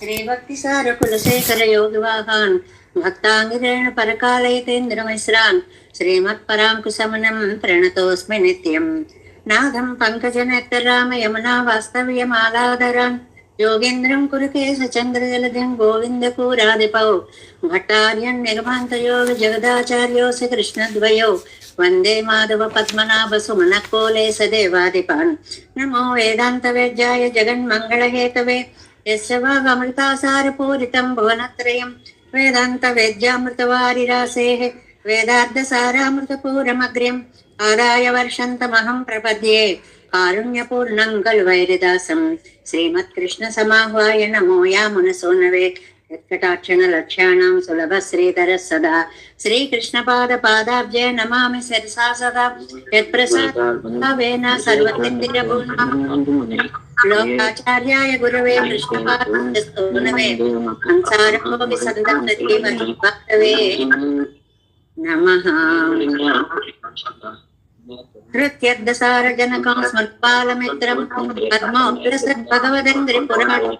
श्रीभक्तिसार कुलशेखर योगिवाहान् भक्ताङ्गिरेण परकालयतेन्द्रमिश्रान् श्रीमत्पराङ्कुशमनं प्रणतोऽस्मि नित्यम् नाथं पङ्कजनेत्रराम यमुना वास्तव्यमालाधरान् योगेन्द्रं कुरुकेशचन्द्रजलधिं गोविन्दपूरादिपौ भट्टार्यन् निगमान्तयोग जगदाचार्योऽसि कृष्णद्वयो वन्दे माधव पद्मनाभ सुमनकोले सदेवादिपान् नमो वेदान्तवेद्याय जगन्मङ्गलहेतवे यस्य वागमृतासारपूरितं भुवनत्रयं वेदान्तवेद्यामृतवारिरासेः वेदार्थसारामृतपूरमग्र्यम् आदाय वर्षन्तमहं प्रपद्ये कारुण्यपूर्णं कल्वैरिदासं श्रीमत्कृष्णसमाह्वाय नमो यामुनसूनवे यत्कटाक्षणलक्ष्याणां सुलभ श्रीधरः सदा श्रीकृष्णपादपादाब्जे नमामि शिरसा सदा यत्प्रसादेन सर्वसिद्धिरपूर्णम् लोकाचार्याय गुरवे कृष्णपादस्तोनवे संसारकोऽपि सन्दप्तजीवभक्तवे नमः। हृत्यर्धसारजनकं स्मृत्पालमित्रं पद्मोग्रसद्भगवदङ्घ्रिपुराणम्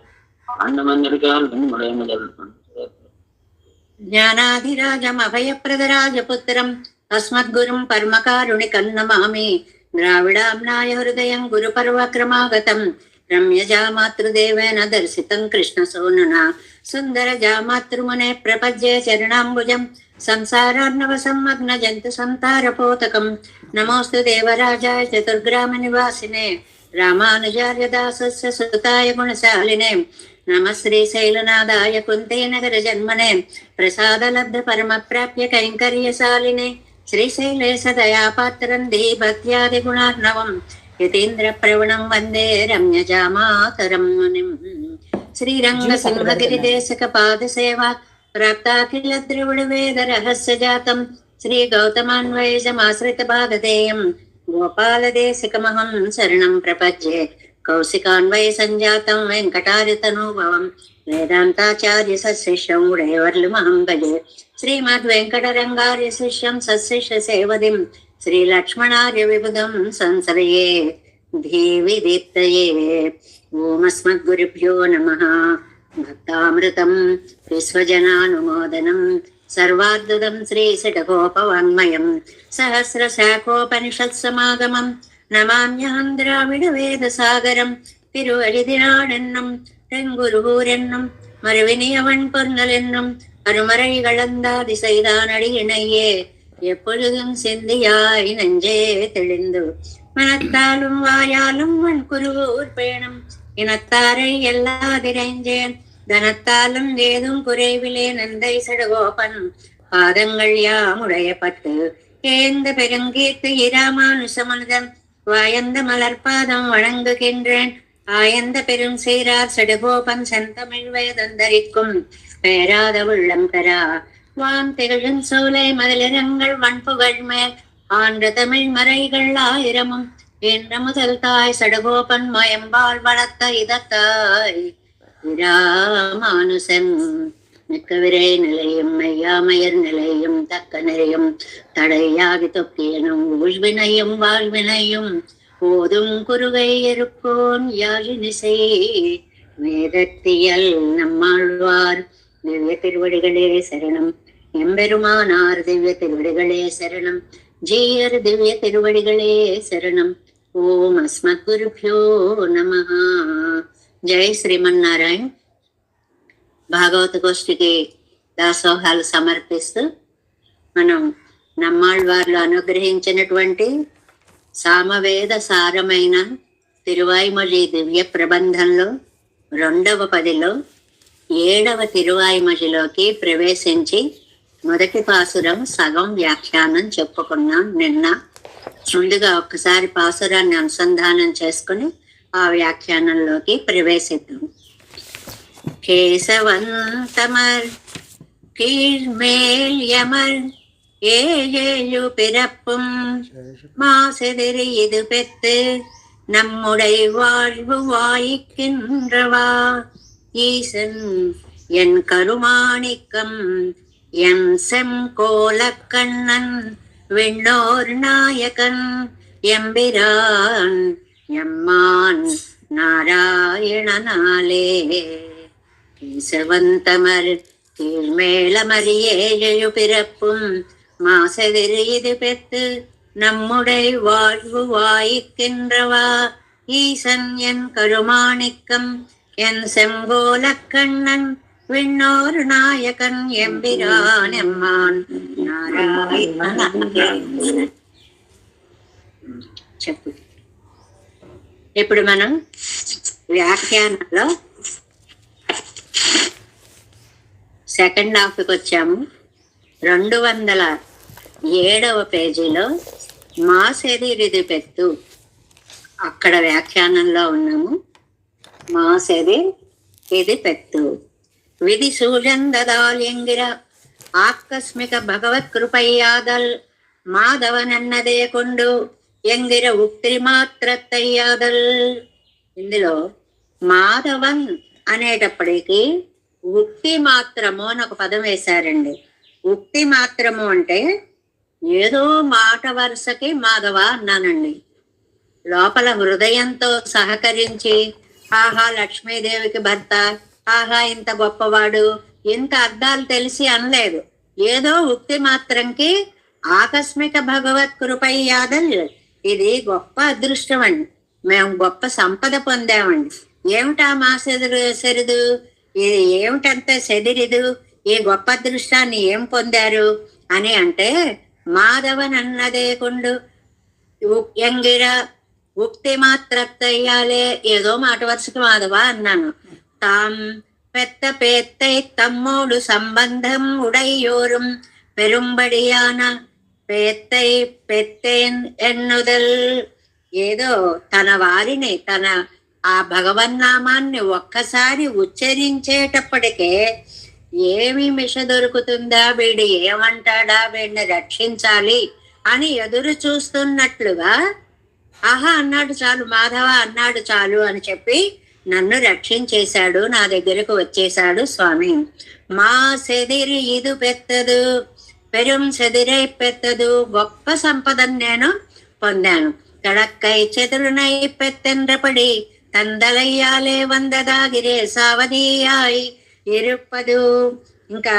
ज्ञानाधिराजमभयप्रदराजपुत्रम् अस्मद्गुरुं परमकारुणिकं नमामि। द्राविडाम्नाय हृदयं गुरुपर्वक्रमागतम् रम्यजामातृदेवेन दर्शितं कृष्णसूनुना सुन्दरजामातृमुने प्रपद्ये चरणाम्बुजं संसारार्णवसम्मग्नजन्तु संतारपोतकं नमोऽस्तु देवराजाय चतुर्ग्रामनिवासिने रामानुजार्य दासस्य सुताय गुणशालिने नमः श्रीशैलनादाय कुन्तीनगरजन्मने प्रसादलब्ध परमप्राप्य कैङ्कर्यशालिने श्रीशैले सदयापात्रं दीभक्त्यादिगुणार्णवम् यतीन्द्रप्रवणं वन्दे रम्यजामातरं मुनिम्। श्रीरङ्गसिंहगिरिदेशकपादसेवा प्राप्ताखिल द्रविडवेदरहस्यजातं श्रीगौतमान्वयजमाश्रितभागधेयं गोपालदेशिकमहं शरणं प्रपद्ये कौशिकान्वय सञ्जातं वेङ्कटार्यतनुभवं वेदान्ताचार्य सशिष्यं उडयवर्लुमहं भजे श्रीमद्वेङ्कटरङ्गार्य शिष्यं सशिष्यसेवदिं श्रीलक्ष्मणार्य विबुधं संश्रये धीविदीप्तये। ओमस्मद्गुरुभ्यो नमः। भक्तामृतं विश्वजनानुमोदनं सर्वाद्भुतं श्रीषडगोपवाङ्मयं सहस्रशाखोपनिषत्समागमं नमाम्यहं द्राविडवेदसागरं तिरुवळिदिनाडेन्नुं तेङ्गुरुवूरेन्नुं மறுவினியவன் பொன்னல் என்னும் அருமறை கலந்தாதி செய்தான் அடியினையே எப்பொழுதும் சிந்தியாய் நெஞ்சே தெளிந்து மனத்தாலும் வாயாலும் வன் குருவூர் பேணும் இனத்தாரை எல்லாதிரைஞ்சேன் தனத்தாலும் ஏதும் குறைவிலே நந்தை சடகோபன் பாதங்கள் யாமுடையப்பட்டு ஏந்த பெருங்கீர்த்து இராமானுசமனிதன் வாயந்த மலர்பாதம் வணங்குகின்றேன் ஆயந்த பெரும் சீரார் சடுகோபன் செந்தமிழ் வேதந்தரிக்கும் பேராத உள்ளம் பெறா வான் திகழும் சோலை மதிலிரங்கள் வன்புகழ் மேல் ஆன்ற தமிழ் மறைகள் ஆயிரமும் என்ற முதல் தாய் சடகோபன் மயம்பால் வளர்த்த இதத்தாய் இராமானுசன் மிக்க விரை நிலையும் மெய்யாமையர் நிலையும் தக்க நிறையும் தடையாகி தொக்கியனும் ஊழ்வினையும் வாழ்வினையும் போதும் குருகை இருப்போன் யாழினிசை வேதத்தியல் நம்மாழ்வார் திவ்ய திருவடிகளே சரணம் எம்பெருமானார் திவ்ய திருவடிகளே சரணம் ஜீயர் திவ்ய திருவடிகளே சரணம் ఓం అస్మద్గురుభ్యో నమః. జై శ్రీమన్నారాయణ. భాగవత గోష్ఠికి దాసోహాలు సమర్పిస్తూ మనం నమ్మాళ్వార్లు అనుగ్రహించినటువంటి సామవేద సారమైన తిరువాయిమొഴി దివ్య ప్రబంధంలో 2వ పదిలో 7వ తిరువాయిమొഴിలోకి ప్రవేశించి మొదటి పాసురం సగం వ్యాఖ్యానం చెప్పుకున్నాం నిన్న. ముందుగా ఒక్కసారి పాసురాన్ని అనుసంధానం చేసుకుని ఆ వ్యాఖ్యానంలోకి ప్రవేశిద్దాం. கேசவந்தமர் கீழ்மேல் யமர் ஏழு பிறப்பும் மாசெதிரி இது பெற்று நம்முடைய வாழ்வு வாய்க்கின்றவா ஈசன் என் கருமாணிக்கம் எம் செங்கோலக்கண்ணன் விண்ணோர் நாயகன் எம்பிரான் எம்மான் நாராயணனாலே. ஈசவந்தமர் கீழ்மேளமறியேழு பிறப்பும் மாசெதிர் இது பெத்து நம்முடை வாழ்வு வாய்க்கின்றவா ஈசன் என் கருமாணிக்கம் என் செங்கோலக்கண்ணன் விண்ணோர் నాయకన్ ఎంబిరాన్ ఎమ్మాన్ నారాయణ. చెప్పు. ఇప్పుడు మనం వ్యాఖ్యానంలో సెకండ్ హాఫ్కి వచ్చాము. 207వ పేజీలో మాసెదిరిది పెత్తు, అక్కడ వ్యాఖ్యానంలో ఉన్నాము. మాసెది ఇది పెత్తు విధి సూజందదాల్ ఎంగిర ఆకస్మిక భగవత్ కృపయ్యాదల్ మాధవనన్నదే కొండు ఎంగిర ఉక్తి మాత్రత్తయ్యాదల్. ఇందులో మాధవన్ అనేటప్పటికీ ఉక్తి మాత్రము అని ఒక పదం వేశారండి. ఉక్తి మాత్రము అంటే ఏదో మాట వరుసకి మాధవ అన్నానండి. లోపల హృదయంతో సహకరించి ఆహా లక్ష్మీదేవికి భర్త, ఆహా ఇంత గొప్పవాడు, ఇంత అర్థాలు తెలిసి అనలేదు. ఏదో ఉక్తి మాత్రంకి ఆకస్మిక భగవత్ కృపయ్యాదల్, ఇది గొప్ప అదృష్టం అండి, మేము గొప్ప సంపద పొందామండి. ఏమిటా మా సెరిదు, ఇది ఏమిటంటే సెదిరిదు, ఈ గొప్ప అదృష్టాన్ని ఏం పొందారు అని అంటే, మాధవన్ అన్నదే కొండు ఎంగిర ఉక్తి మాత్రత్తయ్యాలే, ఏదో మాట వరుసకి మాధవ అన్నాను. தாம் பெத்த பேத்தை தம்மோடு சம்பந்தம் உடையோரும் பெரும்படியான పేత్తై పెత్తేన్ ఎన్నుదల్, ఏదో తన వారిని తన ఆ భగవన్నామాన్ని ఒక్కసారి ఉచ్చరించేటప్పటికే ఏమి మిష దొరుకుతుందా, వీడు ఏమంటాడా, వీడిని రక్షించాలి అని ఎదురు చూస్తున్నట్లుగా ఆహా అన్నాడు చాలు, మాధవ అన్నాడు చాలు అని చెప్పి నన్ను రక్షించేశాడు, నా దగ్గరకు వచ్చేశాడు స్వామి. మా సెదిరి ఇది పెత్తదు, పెరుం సెదిరై పెత్తదు, గొప్ప సంపదను నేను పొందాను. కడక్కై చెదురునై పెత్తెండ్రపడి తందలయ్యాలే వందదాగిరే సావధీయాయి ఇరుప్పదు. ఇంకా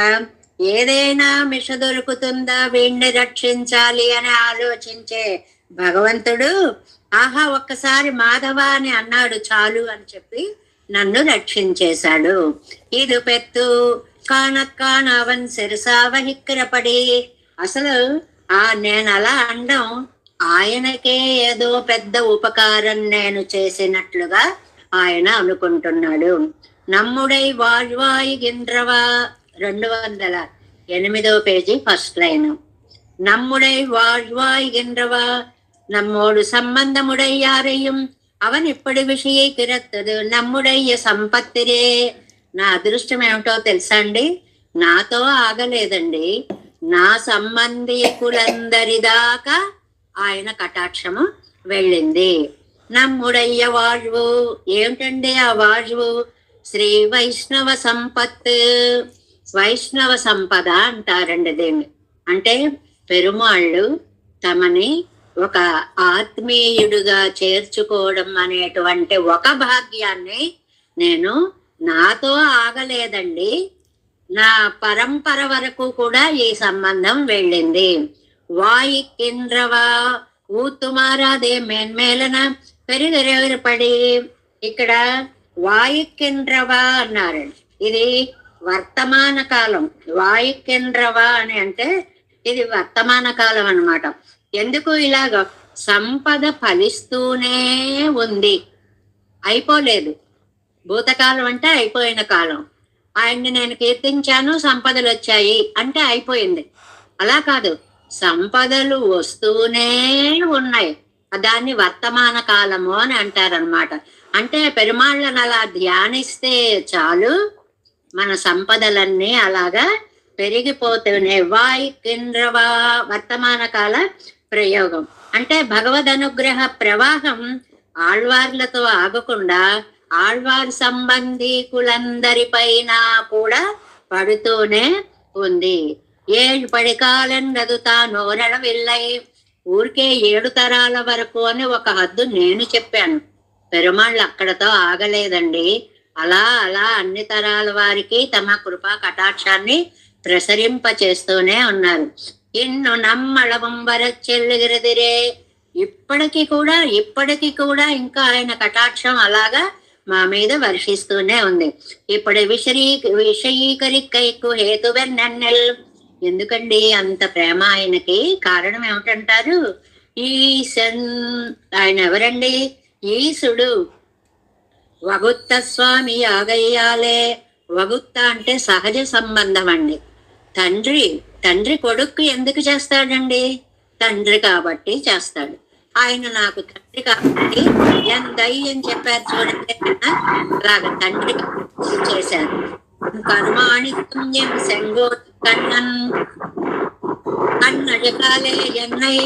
ఏదైనా మిష దొరుకుతుందా, వీణ్ణి రక్షించాలి అని ఆలోచించే భగవంతుడు ఆహా ఒక్కసారి మాధవ అని అన్నాడు చాలు అని చెప్పి నన్ను రక్షించేశాడు. ఇది పెత్తు కానక్కాన అవన్ శిరసావహిక్కరపడి, అసలు నేను అలా అనడం ఆయనకే ఏదో పెద్ద ఉపకారం నేను చేసినట్లుగా ఆయన అనుకుంటున్నాడు. నమ్ముడై వాళ్వాయిగిండ్రవా, 208వ పేజీ ఫస్ట్ లైన్. நம்முடை வாழ்வாய்கின்றவா நம்மோடு சம்பந்தமுடை யாரையும் அவன் இப்படி விஷயை కిరత్తదు நம்முடைய సంపత్తిరే. నా అదృష్టం ఏమిటో తెలుసా అండి, నాతో ఆగలేదండి, నా సంబంధీకులందరి దాకా ఆయన కటాక్షము వెళ్ళింది. నమ్ముడయ్య వాళ్వు, ఏమిటండి ఆ వాళ్వు, శ్రీ వైష్ణవ సంపత్, వైష్ణవ సంపద అంటారండి దీన్ని. అంటే పెరుమాళ్ళు తమని ఒక ఆత్మీయుడుగా చేర్చుకోవడం అనేటువంటి ఒక భాగ్యాన్ని నేను నాతో ఆగలేదండి, నా పరంపర వరకు కూడా ఈ సంబంధం వెళ్ళింది. వాయికింద్రవా ఊతుమారాదే మేన్మేలన పెరిగెరపడి, ఇక్కడ వాయికింద్రవా అన్నారండి. ఇది వర్తమాన కాలం. వాయికింద్రవా అని అంటే ఇది వర్తమాన కాలం అన్నమాట. ఎందుకు ఇలాగ సంపద ఫలిస్తూనే ఉంది, అయిపోలేదు. భూతకాలం అంటే అయిపోయిన కాలం. ఆయన్ని నేను కీర్తించాను, సంపదలు వచ్చాయి అంటే అయిపోయింది. అలా కాదు, సంపదలు వస్తూనే ఉన్నాయి, దాన్ని వర్తమాన కాలము అని అంటారనమాట. అంటే పెరుమాళ్ళను అలా ధ్యానిస్తే చాలు, మన సంపదలన్నీ అలాగా పెరిగిపోతూనే. వాయి కింద్రవా వర్తమాన కాల ప్రయోగం. అంటే భగవద్ అనుగ్రహ ప్రవాహం ఆళ్వార్లతో ఆగకుండా ఆళ్వార్ సంబంధీకులందరిపైన కూడా పడుతూనే ఉంది. 7 పడికాలన్నదు తానోరణ వెళ్ళై, ఊరికే 7 తరాల వరకు అని ఒక హద్దు నేను చెప్పాను. పెరుమాళ్ళు అక్కడతో ఆగలేదండి, అలా అలా అన్ని తరాల వారికి తమ కృపా కటాక్షాన్ని ప్రసరింప చేస్తూనే ఉన్నారు. ఇన్ను నమ్మళవం వరచెల్లుగిరదిరే, ఇప్పటికి కూడా ఇంకా ఆయన కటాక్షం అలాగా మా మీద వర్షిస్తూనే ఉంది. ఇప్పుడు విషయీకరికైకు హేతువెన్నెల్, ఎందుకండి అంత ప్రేమ ఆయనకి? కారణం ఏమిటంటారు? ఈశన్, ఆయన ఎవరండి? ఈశుడు. వగుత్త స్వామి యాగయ్యాలే. వగుత్త అంటే సహజ సంబంధం అండి. తండ్రి కొడుకు ఎందుకు చేస్తాడండి? తండ్రి కాబట్టి చేస్తాడు. ఆయన నాకు తండ్రి కాబట్టి దయ్యం చెప్పారు చూడండి, అలాగ తండ్రి చేశారు. కర్మాణిత్యం శంగో కన్నన్ కన్నజకాలే ఎన్నై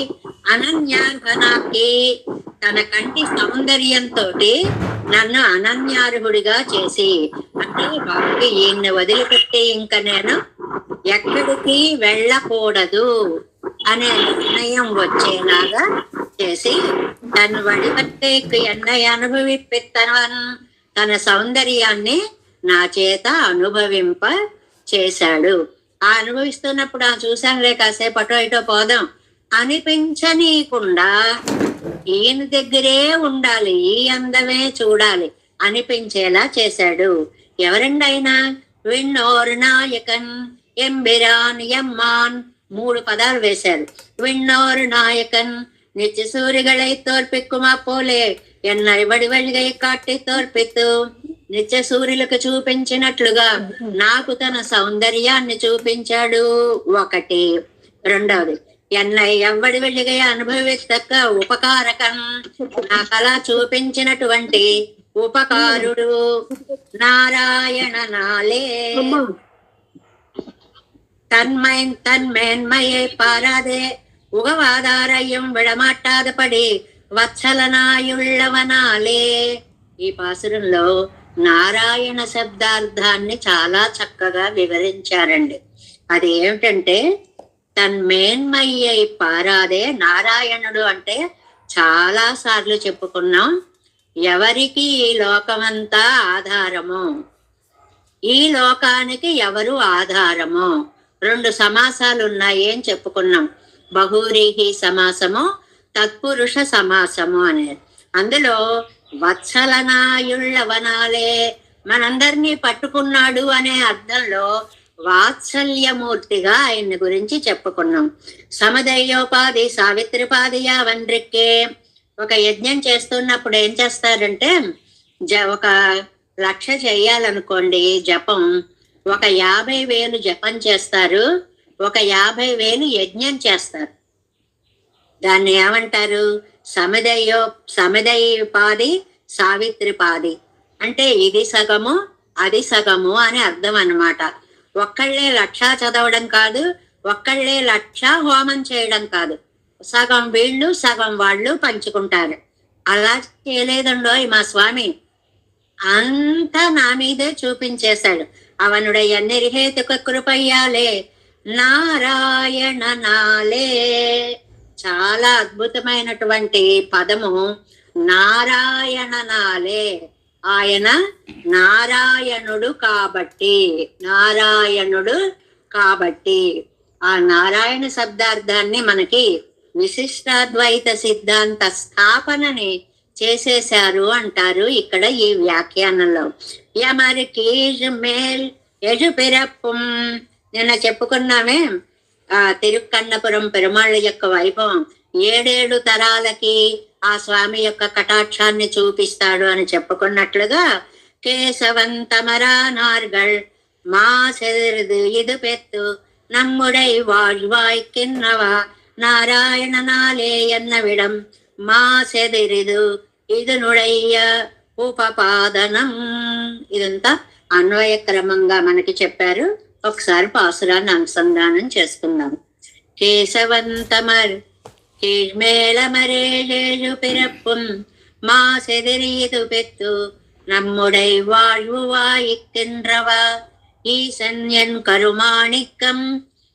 అనన్యార్హనాకి, తన కంటి సౌందర్యంతో నన్ను అనన్యార్హుడిగా చేసి, అంటే బాబు ఈయన్ని వదిలిపెట్టి ఇంకా నేను ఎక్కడికి వెళ్ళకూడదు అనే నిర్ణయం వచ్చేలాగా చేసి, తను వడిపట్టే ఎన్నై అనుభవిపిత్తను, తన సౌందర్యాన్ని నా చేత అనుభవింప చేశాడు. ఆ అనుభవిస్తున్నప్పుడు ఆ చూసానులే కాసేపు అటో ఇటో పోదాం అనిపించనీయకుండా ఈయన దగ్గరే ఉండాలి, ఈ అందమే చూడాలి అనిపించేలా చేశాడు. ఎవరండి ఆయన? విన్నోర్ నాయకన్ ఎంబిరాన్ ఎమ్మాన్, 3 పదాలు వేశారు. విన్నోర్ నాయకన్ నిత్య సూరిகளை తోర్పిక్కుమా పోలే ఎన్నై వడివడిగై కాట్టి తోర్పిత్తు, నిత్య సూర్యులకు చూపించినట్లుగా నాకు తన సౌందర్యాన్ని చూపించాడు. ఒకటి. రెండవది, ఎన్నై ఎవ్వడి వెళ్ళిగా అనుభవిస్తక్క ఉపకారకం, నాకు అలా చూపించినటువంటి ఉపకారుడు నారాయణ నాలే. தன்மேன்மையை பாராதே உகவாதாரையும் విడమాటాదపడి వత్సలనాయుళ్ళవనాలే. ఈ పాసురంలో నారాయణ శబ్దార్థాన్ని చాలా చక్కగా వివరించారండి. అది ఏమిటంటే, తన్మేన్మయ్యై పారాదే, నారాయణుడు అంటే చాలా సార్లు చెప్పుకున్నాం, ఎవరికి ఈ లోకమంతా ఆధారము, ఈ లోకానికి ఎవరు ఆధారము. 2 సమాసాలు ఉన్నాయి అని చెప్పుకున్నాం. బహువ్రీహి సమాసము, తత్పురుష సమాసము అనేది. అందులో వత్సలనాయుళ్ళవనాలే, మనందరినీ పట్టుకున్నాడు అనే అర్థంలో వాత్సల్యమూర్తిగా ఆయన్ని గురించి చెప్పుకున్నాం. సమదయోపాధి సావిత్రిపాది యావన్రిక్కే, ఒక యజ్ఞం చేస్తున్నప్పుడు ఏం చేస్తారంటే, ఒక 1,00,000 చెయ్యాలనుకోండి జపం, ఒక 50,000 జపం చేస్తారు, ఒక 50,000 యజ్ఞం చేస్తారు. దాన్ని ఏమంటారు? సమదయోపాధి సావిత్రిపాది అంటే ఇది సగము అది సగము అని అర్థం అన్నమాట. ఒక్కళ్ళే 1,00,000 చదవడం కాదు, ఒక్కళ్ళే 1,00,000 హోమం చేయడం కాదు, సగం వీళ్ళు సగం వాళ్ళు పంచుకుంటారు. అలా చేయలేదండో మా స్వామి, అంతా నా మీదే చూపించేశాడు. అవనుడయ్య నిర్హేతుక కృపయ్యాలే నారాయణ నాలే. చాలా అద్భుతమైనటువంటి పదము నారాయణ నాలే. ఆయన నారాయణుడు కాబట్టి ఆ నారాయణ శబ్దార్థాన్ని మనకి విశిష్టాద్వైత సిద్ధాంత స్థాపనని చేసేశారు అంటారు ఇక్కడ ఈ వ్యాఖ్యానంలో. యమరికి మేల్ ఎజు పిరప్పుం, నిన్న చెప్పుకున్నామే తిరుక్కన్నపురం పెరుమాళ్ళ యొక్క వైభవం. 7 తరాలకి ఆ స్వామి యొక్క కటాక్షాన్ని చూపిస్తాడు అని చెప్పుకున్నట్లుగా, కేశవంతమరానార్గల్ మా సెదరిదు ఇది పెత్తు நம்முடை வாழ்வாய்க்கின்னவா నారాయణ నాలే ఎన్నవిడం మా సెదిరిదు ఇది నుడయ్య ఉపపాదనం. ఇదంతా అన్వయ క్రమంగా మనకి చెప్పారు. ఒకసారి పాసురాన్ని అనుసంధానం చేసుకుందాం. కేశవంతమర్ கீழ்மேலமரேழு பிறப்பும் மா செதறியது பெத்து நம்முடை வாழ்வுவாய்க்கின்றவா ஈசன் என் కరుమాణికం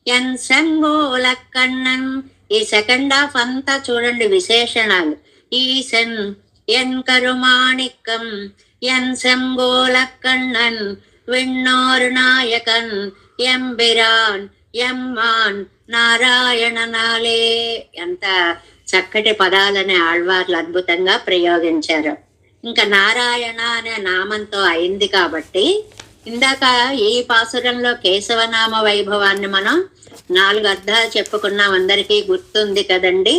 ఎన్ సంగోల కన్నన్. ఈ సెకండ్ హాఫ్ అంతా చూడండి విశేషణాలు. ఈశన్ ఎన్ కరుమాణికం என் செங்கோலக்கண்ணன் விண்ணோர் நாயகன் ఎంబిరాన్ ఎమ్మాన్ నారాయణనాలే. ఎంత చక్కటి పదాలని ఆళ్వార్లు అద్భుతంగా ప్రయోగించారు. ఇంకా నారాయణ అనే నామంతో అయింది కాబట్టి ఇందాక ఈ పాసురంలో కేశవనామ వైభవాన్ని మనం 4 అర్థాలు చెప్పుకున్నాం. అందరికీ గుర్తుంది కదండి.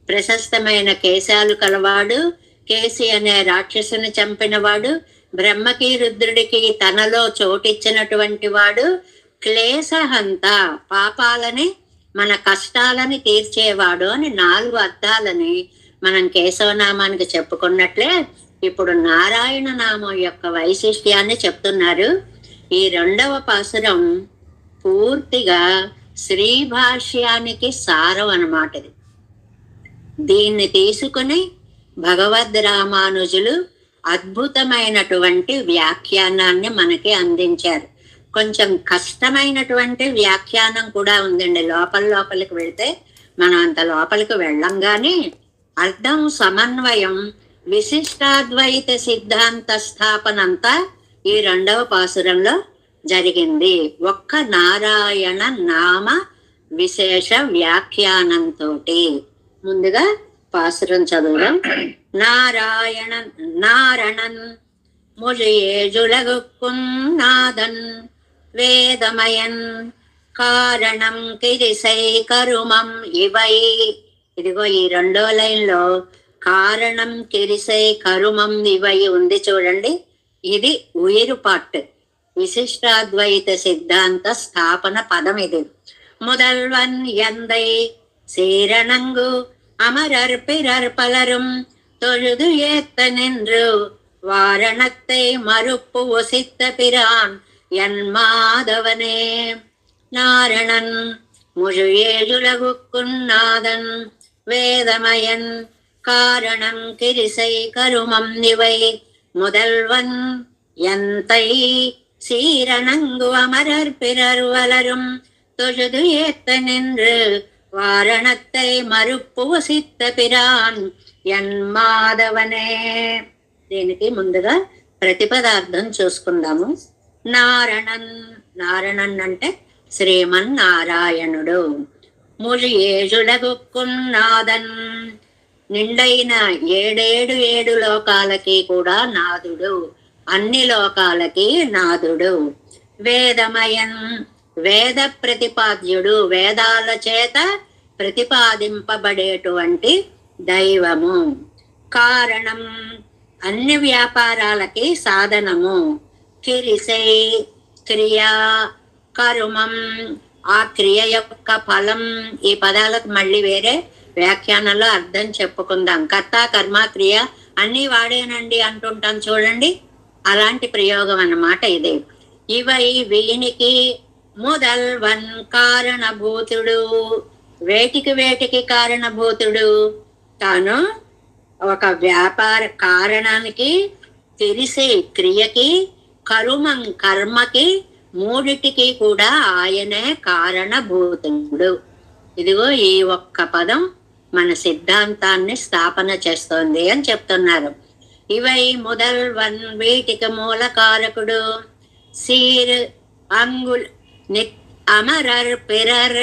ప్రశస్తమైన కేశాలు కలవాడు, కేసి అనే రాక్షసుని చంపినవాడు, బ్రహ్మకి రుద్రుడికి తనలో చోటిచ్చినటువంటి వాడు, క్లేశహంత పాపాలని మన కష్టాలని తీర్చేవాడు అని 4 అర్థాలని మనం కేశవనామానికి చెప్పుకున్నట్లే ఇప్పుడు నారాయణ నామం యొక్క వైశిష్ట్యాన్ని చెప్తున్నారు. ఈ 2వ పాసురం పూర్తిగా శ్రీ భాష్యానికి సారం అన్నమాట. దీన్ని తీసుకుని భగవద్ రామానుజులు అద్భుతమైనటువంటి వ్యాఖ్యానాన్ని మనకి అందించారు. కొంచెం కష్టమైనటువంటి వ్యాఖ్యానం కూడా ఉందండి. లోపలికి వెళ్తే మనం అంత లోపలికి వెళ్ళం, కానీ అర్థం సమన్వయం విశిష్టాద్వైత సిద్ధాంత స్థాపన అంతా ఈ 2వ పాసురంలో జరిగింది. ఒక్క నారాయణ నామ విశేష వ్యాఖ్యానంతో. ముందుగా పాసురం చదువుదాం. నారాయణన్ ముజయేజులగుక్కున్నాదన్ వేదమయన్ కారణం కిరిసై కరుమం ఇవై. ఇదిగో ఈ 2వ లైన్లో కారణం కిరిసై కరుమం ఇవై ఉంది చూడండి. ఇది ఉయిరు పాట్, విశిష్టాద్వైత సిద్ధాంత స్థాపన పదం ఇది. முதல்வன் எந்தை சீரணங்கு அமரர் பிறர் பலரும் தொழுது ஏத்த நின்று வாரணத்தை மறுப்பு ஒசித்த பிரான் என் மாதவனே. நாரணன் முழுஏழுலகுக்குன் நாதன் வேதமயன் காரணம் கிரிசை கருமம் இவை. முதல்வன் எந்தை சீரணங்கு அமரர் பிறர் வளரும் தொழுது ஏத்த நின்று వారణத்தை మరుపు వసిత్త పిరాన్ ఎన్ మాధవనే. దీనికి ముందుగా ప్రతిపదార్థం చూసుకుందాము. నారణన్ అంటే శ్రీమన్నారాయణుడు. ముళియేజుడగుక్కున్నాదన్ నిండైన 7 లోకాలకి కూడా నాదుడు, అన్ని లోకాలకి నాదుడు. వేదమయన్ వేద ప్రతిపాద్యుడు, వేదాల చేత ప్రతిపాదింపబడేటువంటి దైవము. కారణం అన్ని వ్యాపారాలకి సాధనము. కిరిసై క్రియ, కరుమం ఆ క్రియ యొక్క ఫలం. ఈ పదాలకు మళ్ళీ వేరే వ్యాఖ్యానంలో అర్థం చెప్పుకుందాం. కర్త కర్మ క్రియ అన్ని వాడేనండి అంటుంటాం చూడండి, అలాంటి ప్రయోగం అన్నమాట ఇది. ఇవై వీనికి முதல்வன் కారణభూతుడు, వేటికి కారణభూతుడు. తాను ఒక వ్యాపార కారణానికి, తెలిసే క్రియకి, కరుమం కర్మకి, 3టికి కూడా ఆయనే కారణభూతుడు. ఇదిగో ఈ ఒక్క పదం మన సిద్ధాంతాన్ని స్థాపన చేస్తోంది అని చెప్తున్నారు. ఇవై முதல்வன் వీటికి మూలకారకుడు. సీర్ అంగుల్ అమరర్ పిరర్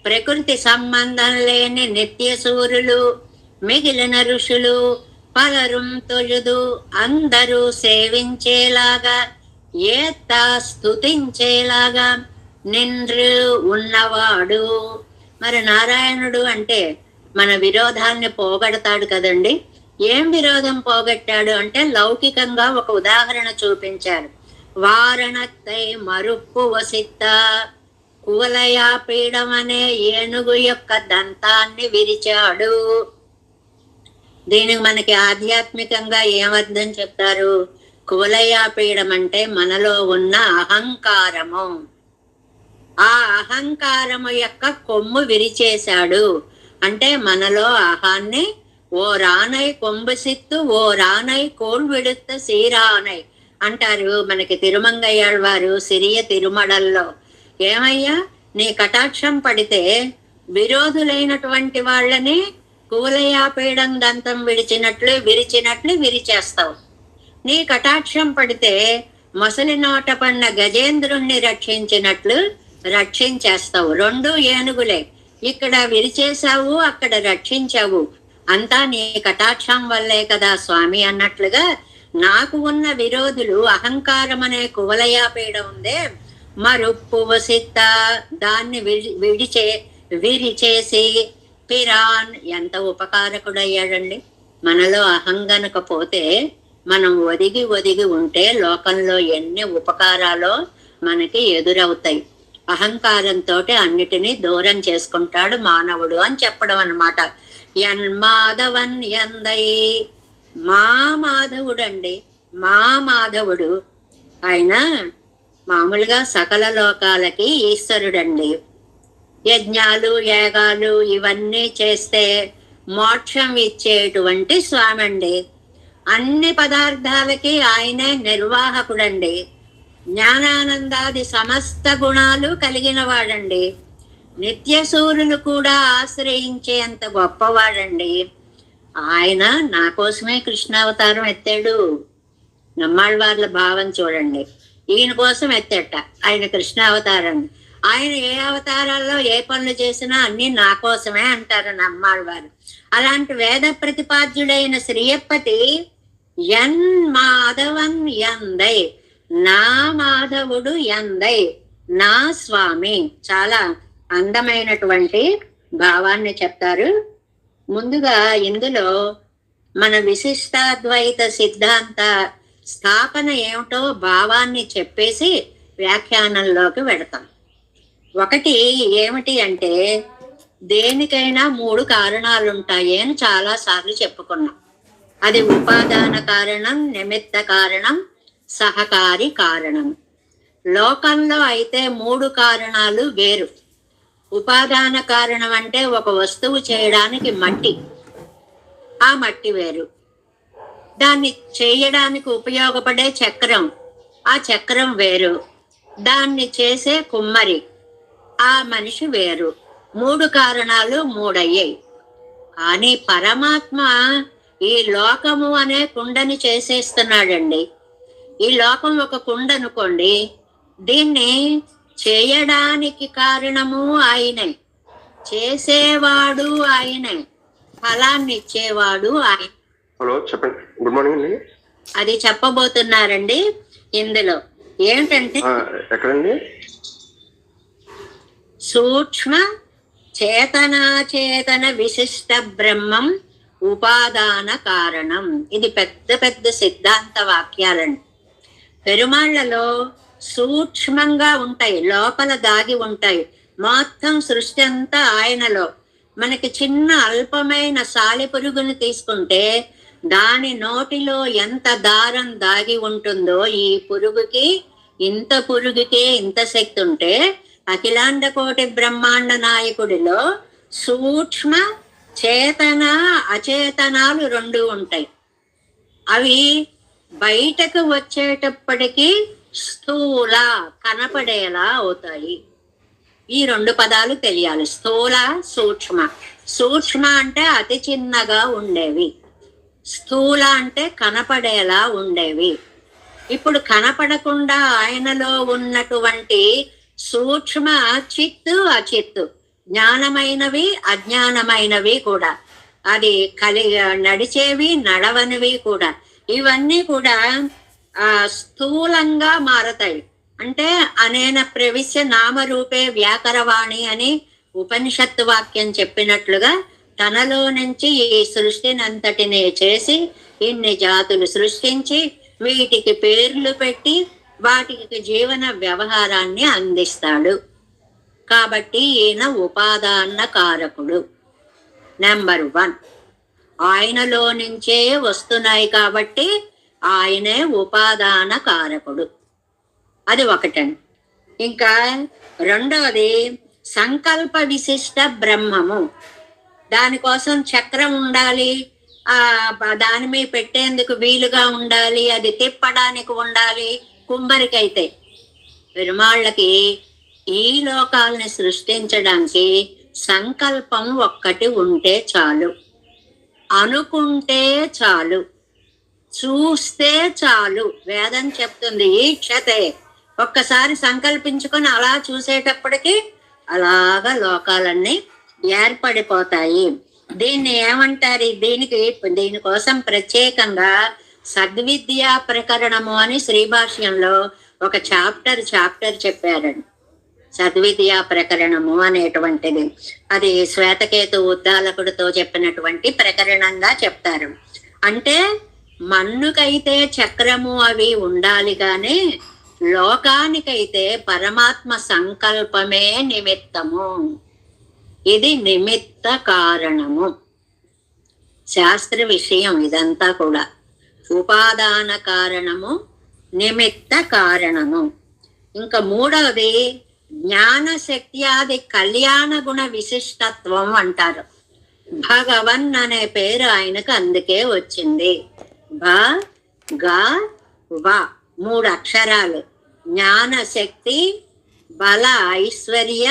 ప్రకృతి సంబంధం లేని నిత్య సూర్యులు, మిగిలిన ఋషులు పలరుం తొలుదు అందరూ సేవించేలాగా, ఏత స్తుతించేలాగా నిండ్రు ఉన్నవాడు. మరి నారాయణుడు అంటే మన విరోధాన్ని పోగొడతాడు కదండి. ఏం విరోధం పోగొట్టాడు అంటే లౌకికంగా ఒక ఉదాహరణ చూపించారు. వారణத்தை మరుప్పు వసిత్త, కువలయాపీడం అనే ఏనుగు యొక్క దంతాన్ని విరిచాడు. దీనికి మనకి ఆధ్యాత్మికంగా ఏమర్థం చెప్తారు? కువలయాపీడం అంటే మనలో ఉన్న అహంకారము. ఆ అహంకారము యొక్క కొమ్ము విరిచేశాడు అంటే మనలో అహాన్ని ఓ రానై కొమ్ము సిత్తు ఓ రానై కోల్ విడుత్త సీరానై అంటారు మనకి తిరుమంగయ్యాళ్వారు సిరియ తిరుమడల్లో. ఏమయ్యా, నీ కటాక్షం పడితే విరోధులైనటువంటి వాళ్ళని కువలయాపీడం దంతం విరిచినట్లు విరిచేస్తావు. నీ కటాక్షం పడితే మొసలి నోట పడిన గజేంద్రుణ్ణి రక్షించినట్లు రక్షించేస్తావు. 2 ఏనుగులే, ఇక్కడ విరిచేశావు, అక్కడ రక్షించావు, అంతా నీ కటాక్షం వల్లే కదా స్వామి అన్నట్లుగా నాకు ఉన్న విరోధులు అహంకారం అనే కువలయాపీడ ఉందే మరుప్పు వసిత్త దాన్ని విరిచేసి పిరాన్ ఎంత ఉపకారకుడయ్యాడండి. మనలో అహంగనకపోతే మనం ఒదిగి ఒదిగి ఉంటే లోకంలో ఎన్ని ఉపకారాలో మనకి ఎదురవుతాయి. అహంకారంతో అన్నిటినీ దూరం చేసుకుంటాడు మానవుడు అని చెప్పడం అన్నమాట. మాధవన్ ఎందై మా మాధవుడు అండి, మా మాధవుడు. ఆయన మామూలుగా సకల లోకాలకి ఈశ్వరుడండి. యజ్ఞాలు యాగాలు ఇవన్నీ చేస్తే మోక్షం ఇచ్చేటువంటి స్వామి అండి. అన్ని పదార్థాలకి ఆయనే నిర్వాహకుడండి. జ్ఞానానందాది సమస్త గుణాలు కలిగిన వాడండి. నిత్యసూరులు కూడా ఆశ్రయించేంత గొప్పవాడండి. ఆయన నా కోసమే కృష్ణావతారం ఎత్తాడు. నమ్మాళ్ళవార్ల భావం చూడండి, ఈయన కోసం ఎత్తట ఆయన కృష్ణావతారం. ఆయన ఏ అవతారాల్లో ఏ పనులు చేసినా అన్ని నా కోసమే అంటారు నమ్మాళ్ళవారు. అలాంటి వేద ప్రతిపాద్యుడైన శ్రీయప్పతి ఎన్ మాధవన్ ఎందై, నా మాధవుడు ఎందై, నా స్వామి. చాలా అందమైనటువంటి భావాన్ని చెప్తారు. ముందుగా ఇందులో మన విశిష్టాద్వైత సిద్ధాంత స్థాపన ఏమిటో భావాన్ని చెప్పేసి వ్యాఖ్యానంలోకి వెడతాం. ఒకటి ఏమిటి అంటే, దేనికైనా 3 కారణాలు ఉంటాయి అని చాలా సార్లు చెప్పుకున్నాం. అది ఉపాదాన కారణం, నిమిత్త కారణం, సహకారి కారణం. లోకంలో అయితే 3 కారణాలు వేరు. ఉపాదాన కారణం అంటే ఒక వస్తువు చేయడానికి మట్టి, ఆ మట్టి వేరు. దాన్ని చేయడానికి ఉపయోగపడే చక్రం, ఆ చక్రం వేరు. దాన్ని చేసే కుమ్మరి, ఆ మనిషి వేరు. 3 కారణాలు 3 అయ్యాయి. కానీ పరమాత్మ ఈ లోకము అనే కుండని చేసేస్తున్నాడండి. ఈ లోకం ఒక కుండ అనుకోండి, దీన్ని చేయడానికి కారణము ఆయనే, చేసేవాడు ఆయనే, ఫలాన్ని ఇచ్చేవాడు ఆయన. హలో చెప్పండి, గుడ్ మార్నింగ్ అండి. అది చెప్పబోతున్నారండి ఇందులో. ఏంటంటే ఎక్కడండి? సూక్ష్మ చేతన విశిష్ట బ్రహ్మం ఉపాదాన కారణం. ఇది పెద్ద పెద్ద సిద్ధాంత వాక్యాలండి. పెరుమాళ్లలో సూక్ష్మంగా ఉంటాయి, లోపల దాగి ఉంటాయి. మొత్తం సృష్టి అంతా ఆయనలో. మనకి చిన్న అల్పమైన సాలెపురుగుని తీసుకుంటే దాని నోటిలో ఎంత దారం దాగి ఉంటుందో, ఈ పురుగుకి ఇంత పురుగుకే ఇంత శక్తి ఉంటే అఖిలాండ కోటి బ్రహ్మాండ నాయకుడిలో సూక్ష్మ చేతన అచేతనాలు 2 ఉంటాయి. అవి బయటకు వచ్చేటప్పటికి స్థూల కనపడేలా అవుతాయి. ఈ 2 పదాలు తెలియాలి, స్థూల సూక్ష్మ. సూక్ష్మ అంటే అతి చిన్నగా ఉండేవి, స్థూల అంటే కనపడేలా ఉండేవి. ఇప్పుడు కనపడకుండా ఆయనలో ఉన్నటువంటి సూక్ష్మ చిత్తు అచిత్తు, జ్ఞానమైనవి అజ్ఞానమైనవి కూడా, అది నడిచేవి నడవనివి కూడా, ఇవన్నీ కూడా స్థూలంగా మారతాయి. అంటే అనేన ప్రవిశ్య నామరూపే వ్యాకరవాణి అని ఉపనిషత్తు వాక్యం చెప్పినట్లుగా తనలో నుంచి ఈ సృష్టిని అంతటినే చేసి ఇన్ని జాతులు సృష్టించి వీటికి పేర్లు పెట్టి వాటికి జీవన వ్యవహారాన్ని అందిస్తాడు. కాబట్టి ఈయన ఉపాదాన కారకుడు. నెంబర్ 1, ఆయనలో నుంచే వస్తున్నాయి కాబట్టి ఆయనే ఉపాదాన కారకుడు. అది ఒకటండి. ఇంకా రెండవది సంకల్ప విశిష్ట బ్రహ్మము. దానికోసం చక్రం ఉండాలి, దాని మీద పెట్టేందుకు వీలుగా ఉండాలి, అది తిప్పడానికి ఉండాలి. కుంభరికైతే పెరుమాళ్ళకి ఈ లోకాలని సృష్టించడానికి సంకల్పం ఒక్కటి ఉంటే చాలు, అనుకుంటే చాలు. చూస్తే చాలు, వేదం చెప్తుంది. ఈక్షతే, ఒక్కసారి సంకల్పించుకొని అలా చూసేటప్పటికి అలాగా లోకాలన్నీ ఏర్పడిపోతాయి. దీన్ని ఏమంటారు? దీనికోసం ప్రత్యేకంగా సద్విద్యా ప్రకరణము అని శ్రీభాష్యంలో ఒక చాప్టర్ చెప్పారండి. సద్విద్యా ప్రకరణము అనేటువంటిది అది శ్వేతకేతు ఉద్దాలకుడితో చెప్పినటువంటి ప్రకరణంగా చెప్తారు. అంటే మన్నుకైతే చక్రము అవి ఉండాలి, కానీ లోకానికైతే పరమాత్మ సంకల్పమే నిమిత్తము. ఇది నిమిత్త కారణము. శాస్త్ర విషయం ఇదంతా కూడా. ఉపాదాన కారణము, నిమిత్త కారణము. ఇంకా మూడవది జ్ఞాన శక్త్యాది కళ్యాణ గుణ విశిష్టత్వం అంటారు. భగవన్ అనే పేరు ఆయనకు అందుకే వచ్చింది. భ గ వ 3 అక్షరాలు. జ్ఞాన శక్తి, బల ఐశ్వర్య,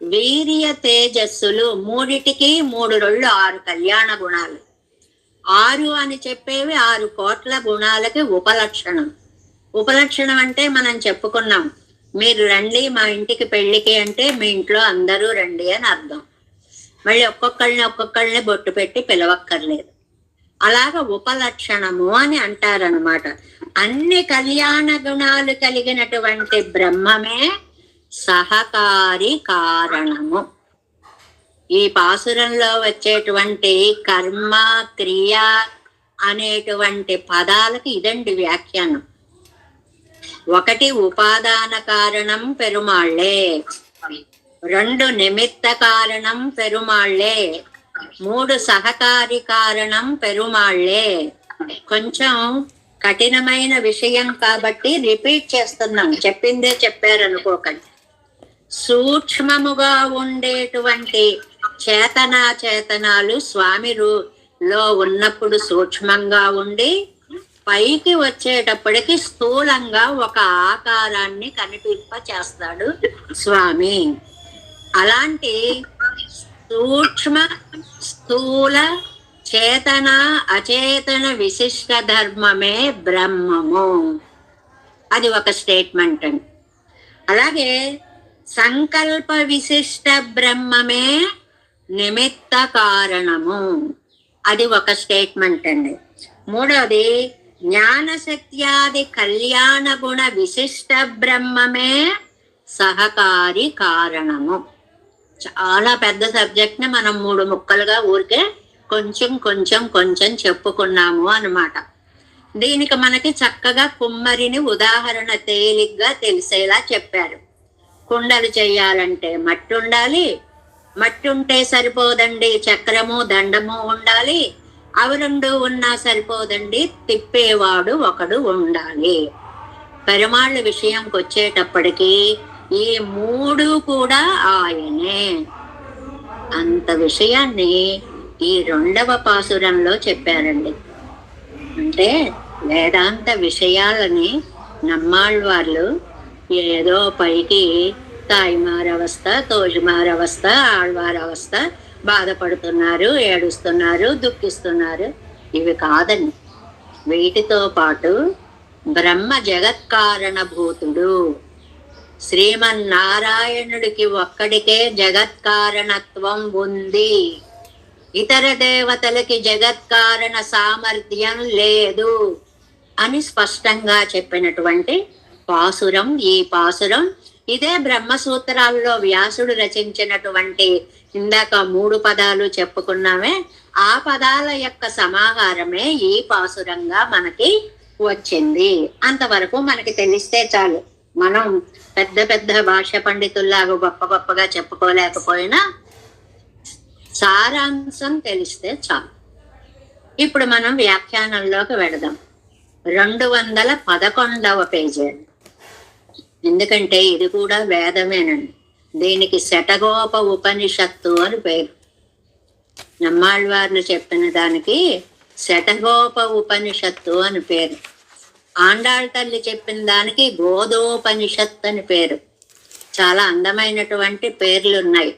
వీర్య తేజస్సులు, మూడిటికి 3 రొళ్ళు 6 కళ్యాణ గుణాలు. 6 అని చెప్పేవి 6 కోట్ల గుణాలకి ఉపలక్షణం. ఉపలక్షణం అంటే మనం చెప్పుకున్నాం, మీరు రండి మా ఇంటికి పెళ్లికి అంటే మీ ఇంట్లో అందరూ రండి అని అర్థం. మళ్ళీ ఒక్కొక్కళ్ళని బొట్టు పెట్టి పిలవక్కర్లేదు. అలాగ ఉపలక్షణము అని అంటారనమాట. అన్ని కళ్యాణ గుణాలు కలిగినటువంటి బ్రహ్మమే సహకారి కారణము. ఈ పాసురంలో వచ్చేటువంటి కర్మ, క్రియ అనేటువంటి పదాలకి ఇదండి వ్యాఖ్యానం. 1 ఉపాదాన కారణం పెరుమాళ్లే, 2 నిమిత్త కారణం పెరుమాళ్లే, 3 సహకారి కారణం పెరుమాళ్లే. కొంచెం కఠినమైన విషయం కాబట్టి రిపీట్ చేస్తున్నాం, చెప్పిందే చెప్పారనుకోకండి. సూక్ష్మముగా ఉండేటువంటి చేతనాలు స్వామిలో ఉన్నప్పుడు సూక్ష్మంగా ఉండి పైకి వచ్చేటప్పటికి స్థూలంగా ఒక ఆకారాన్ని కనిపింప చేస్తాడు స్వామి. అలాంటి సూక్ష్మ, స్థూల, చేతన, అచేతన విశిష్ట ధర్మమే బ్రహ్మము. అది ఒక స్టేట్మెంట్ అండి. అలాగే సంకల్ప విశిష్ట బ్రహ్మమే నిమిత్త కారణము. అది ఒక స్టేట్మెంట్ అండి. మూడవది జ్ఞానశక్త్యాది కళ్యాణ గుణ విశిష్ట బ్రహ్మమే సహకారి కారణము. చాలా పెద్ద సబ్జెక్ట్ ని మనం 3 ముక్కలుగా ఊరికే కొంచెం చెప్పుకున్నాము అన్నమాట. దీనికి మనకి చక్కగా కుమ్మరిని ఉదాహరణ తేలిగ్గా తెలిసేలా చెప్పారు. కుండలు చేయాలంటే మట్టి ఉండాలి, మట్టి ఉంటే సరిపోదండి, చక్రము దండము ఉండాలి. అవి 2 ఉన్నా సరిపోదండి, తిప్పేవాడు ఒకడు ఉండాలి. పెరుమాళ్ళ విషయంకి వచ్చేటప్పటికి ఈ 3 కూడా ఆయనే. అంత విషయాన్ని ఈ 2వ పాసురంలో చెప్పారండి. అంటే వేదాంత విషయాలని నమ్మాళ్ళవాళ్ళు ఏదో పైకి తాయిమారవస్థ, తోజిమారవస్థ, ఆళ్వారవస్థ, బాధపడుతున్నారు, ఏడుస్తున్నారు, దుఃఖిస్తున్నారు, ఇవి కాదండి. వీటితో పాటు బ్రహ్మ జగత్కారణభూతుడు, శ్రీమన్నారాయణుడికి ఒక్కడికే జగత్కారణత్వం ఉంది, ఇతర దేవతలకి జగత్కారణ సామర్థ్యం లేదు అని స్పష్టంగా చెప్పినటువంటి పాసురం ఈ పాసురం. ఇదే బ్రహ్మసూత్రాల్లో వ్యాసుడు రచించినటువంటి ఇందాక 3 పదాలు చెప్పుకున్నామే, ఆ పదాల యొక్క సమాహారమే ఈ పాసురంగా మనకి వచ్చింది. అంతవరకు మనకి తెలిస్తే చాలు. మనం పెద్ద భాష పండితుల్లాగా గొప్పగా చెప్పుకోలేకపోయినా సారాంశం తెలిస్తే చాలు. ఇప్పుడు మనం వ్యాఖ్యానంలోకి వెళదాం. 211వ పేజీ. ఎందుకంటే ఇది కూడా వేదమేనండి. దీనికి శఠగోప ఉపనిషత్తు అని పేరు. నమ్మాళ్వార్లు చెప్పిన దానికి శఠగోప ఉపనిషత్తు అని పేరు. ఆండాళ్ తల్లి చెప్పిన దానికి గోదోపనిషత్తు అని పేరు. చాలా అందమైనటువంటి పేర్లు ఉన్నాయి.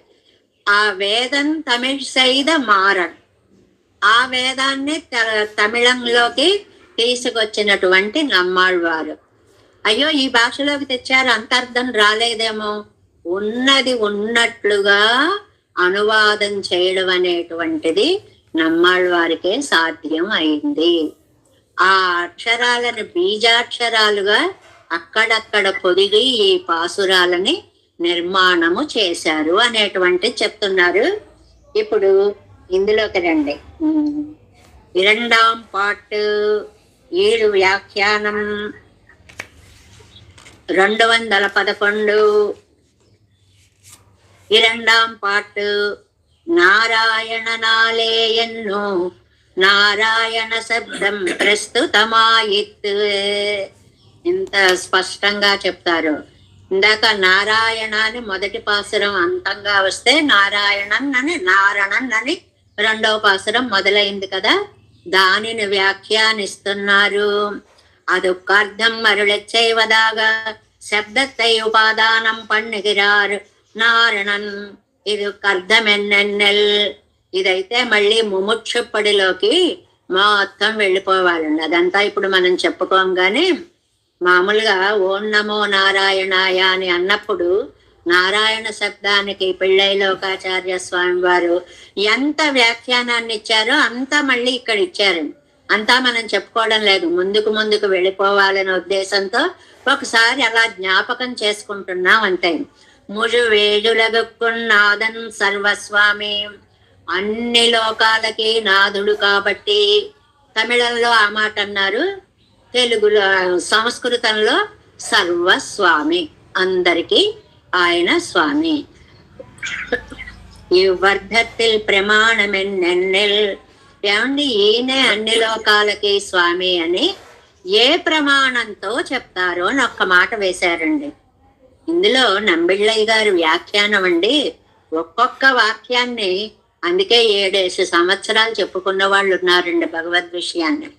ఆ వేదం తమిళ్ సైద మారన్, ఆ వేదాన్ని తమిళంలోకి తీసుకొచ్చినటువంటి నమ్మాళ్వారు. అయ్యో ఈ భాషలోకి తెచ్చారు, అంతర్థం రాలేదేమో, ఉన్నది ఉన్నట్లుగా అనువాదం చేయడం అనేటువంటిది నమ్మాళ్వారికే సాధ్యం అయింది. ఆ అక్షరాలను బీజాక్షరాలుగా అక్కడక్కడ పొదిగి ఈ పాసురాలని నిర్మాణము చేశారు అనేటువంటి చెప్తున్నారు. ఇప్పుడు ఇందులోకి రండి. 2వ పార్ట్ 7 వ్యాఖ్యానం 211. 2వ పార్ట్ నారాయణ నాలేయన్ను నారాయణ శబ్దం ప్రస్తుతమాయిత్. ఇంత స్పష్టంగా చెప్తారు. ఇందాక నారాయణ అని మొదటి పాసురం అంతంగా వస్తే నారాయణన్ అని నారణన్ అని 2వ పాసురం మొదలైంది కదా, దానిని వ్యాఖ్యానిస్తున్నారు. అదొక్క అర్థం మరుళెచ్చైవదాగా శబ్దத்தை ఉపాదానం పన్నుగిరారు నారణన్. ఇది ఒక అర్థం ఎన్నెన్నెల్. ఇదైతే మళ్ళీ ముముక్షుప్పడిలోకి మొత్తం వెళ్ళిపోవాలండి. అదంతా ఇప్పుడు మనం చెప్పుకోం. కానీ మామూలుగా ఓం నమో నారాయణాయ అని అన్నప్పుడు నారాయణ శబ్దానికి పిళ్ళై లోకాచార్య స్వామి వారు ఎంత వ్యాఖ్యానాన్ని ఇచ్చారో అంతా మళ్ళీ ఇక్కడ ఇచ్చారండి. అంతా మనం చెప్పుకోవడం లేదు, ముందుకు ముందుకు వెళ్ళిపోవాలనే ఉద్దేశంతో ఒకసారి అలా జ్ఞాపకం చేసుకుంటున్నాం అంతే. ముజు వేజులగుక్కున్నాదన్ సర్వస్వామి, అన్ని లోకాలకి నాథుడు కాబట్టి. తమిళంలో ఆ మాట అన్నారు, తెలుగులో సంస్కృతంలో సర్వస్వామి, అందరికీ ఆయన స్వామి. ఈ వర్ధത്തിൽ ప్రమాణమెన్నెన్నెల్. ఏమండి, ఈయనే అన్ని లోకాలకి స్వామి అని ఏ ప్రమాణంతో చెప్తారో అని ఒక్క మాట వేశారండి. ఇందులో నంబిళ్ళయ్య గారు వ్యాఖ్యానం అండి. ఒక్కొక్క వాక్యాన్ని అందుకే 7 సంవత్సరాలు చెప్పుకున్న వాళ్ళు ఉన్నారండి భగవద్ విషయాన్ని.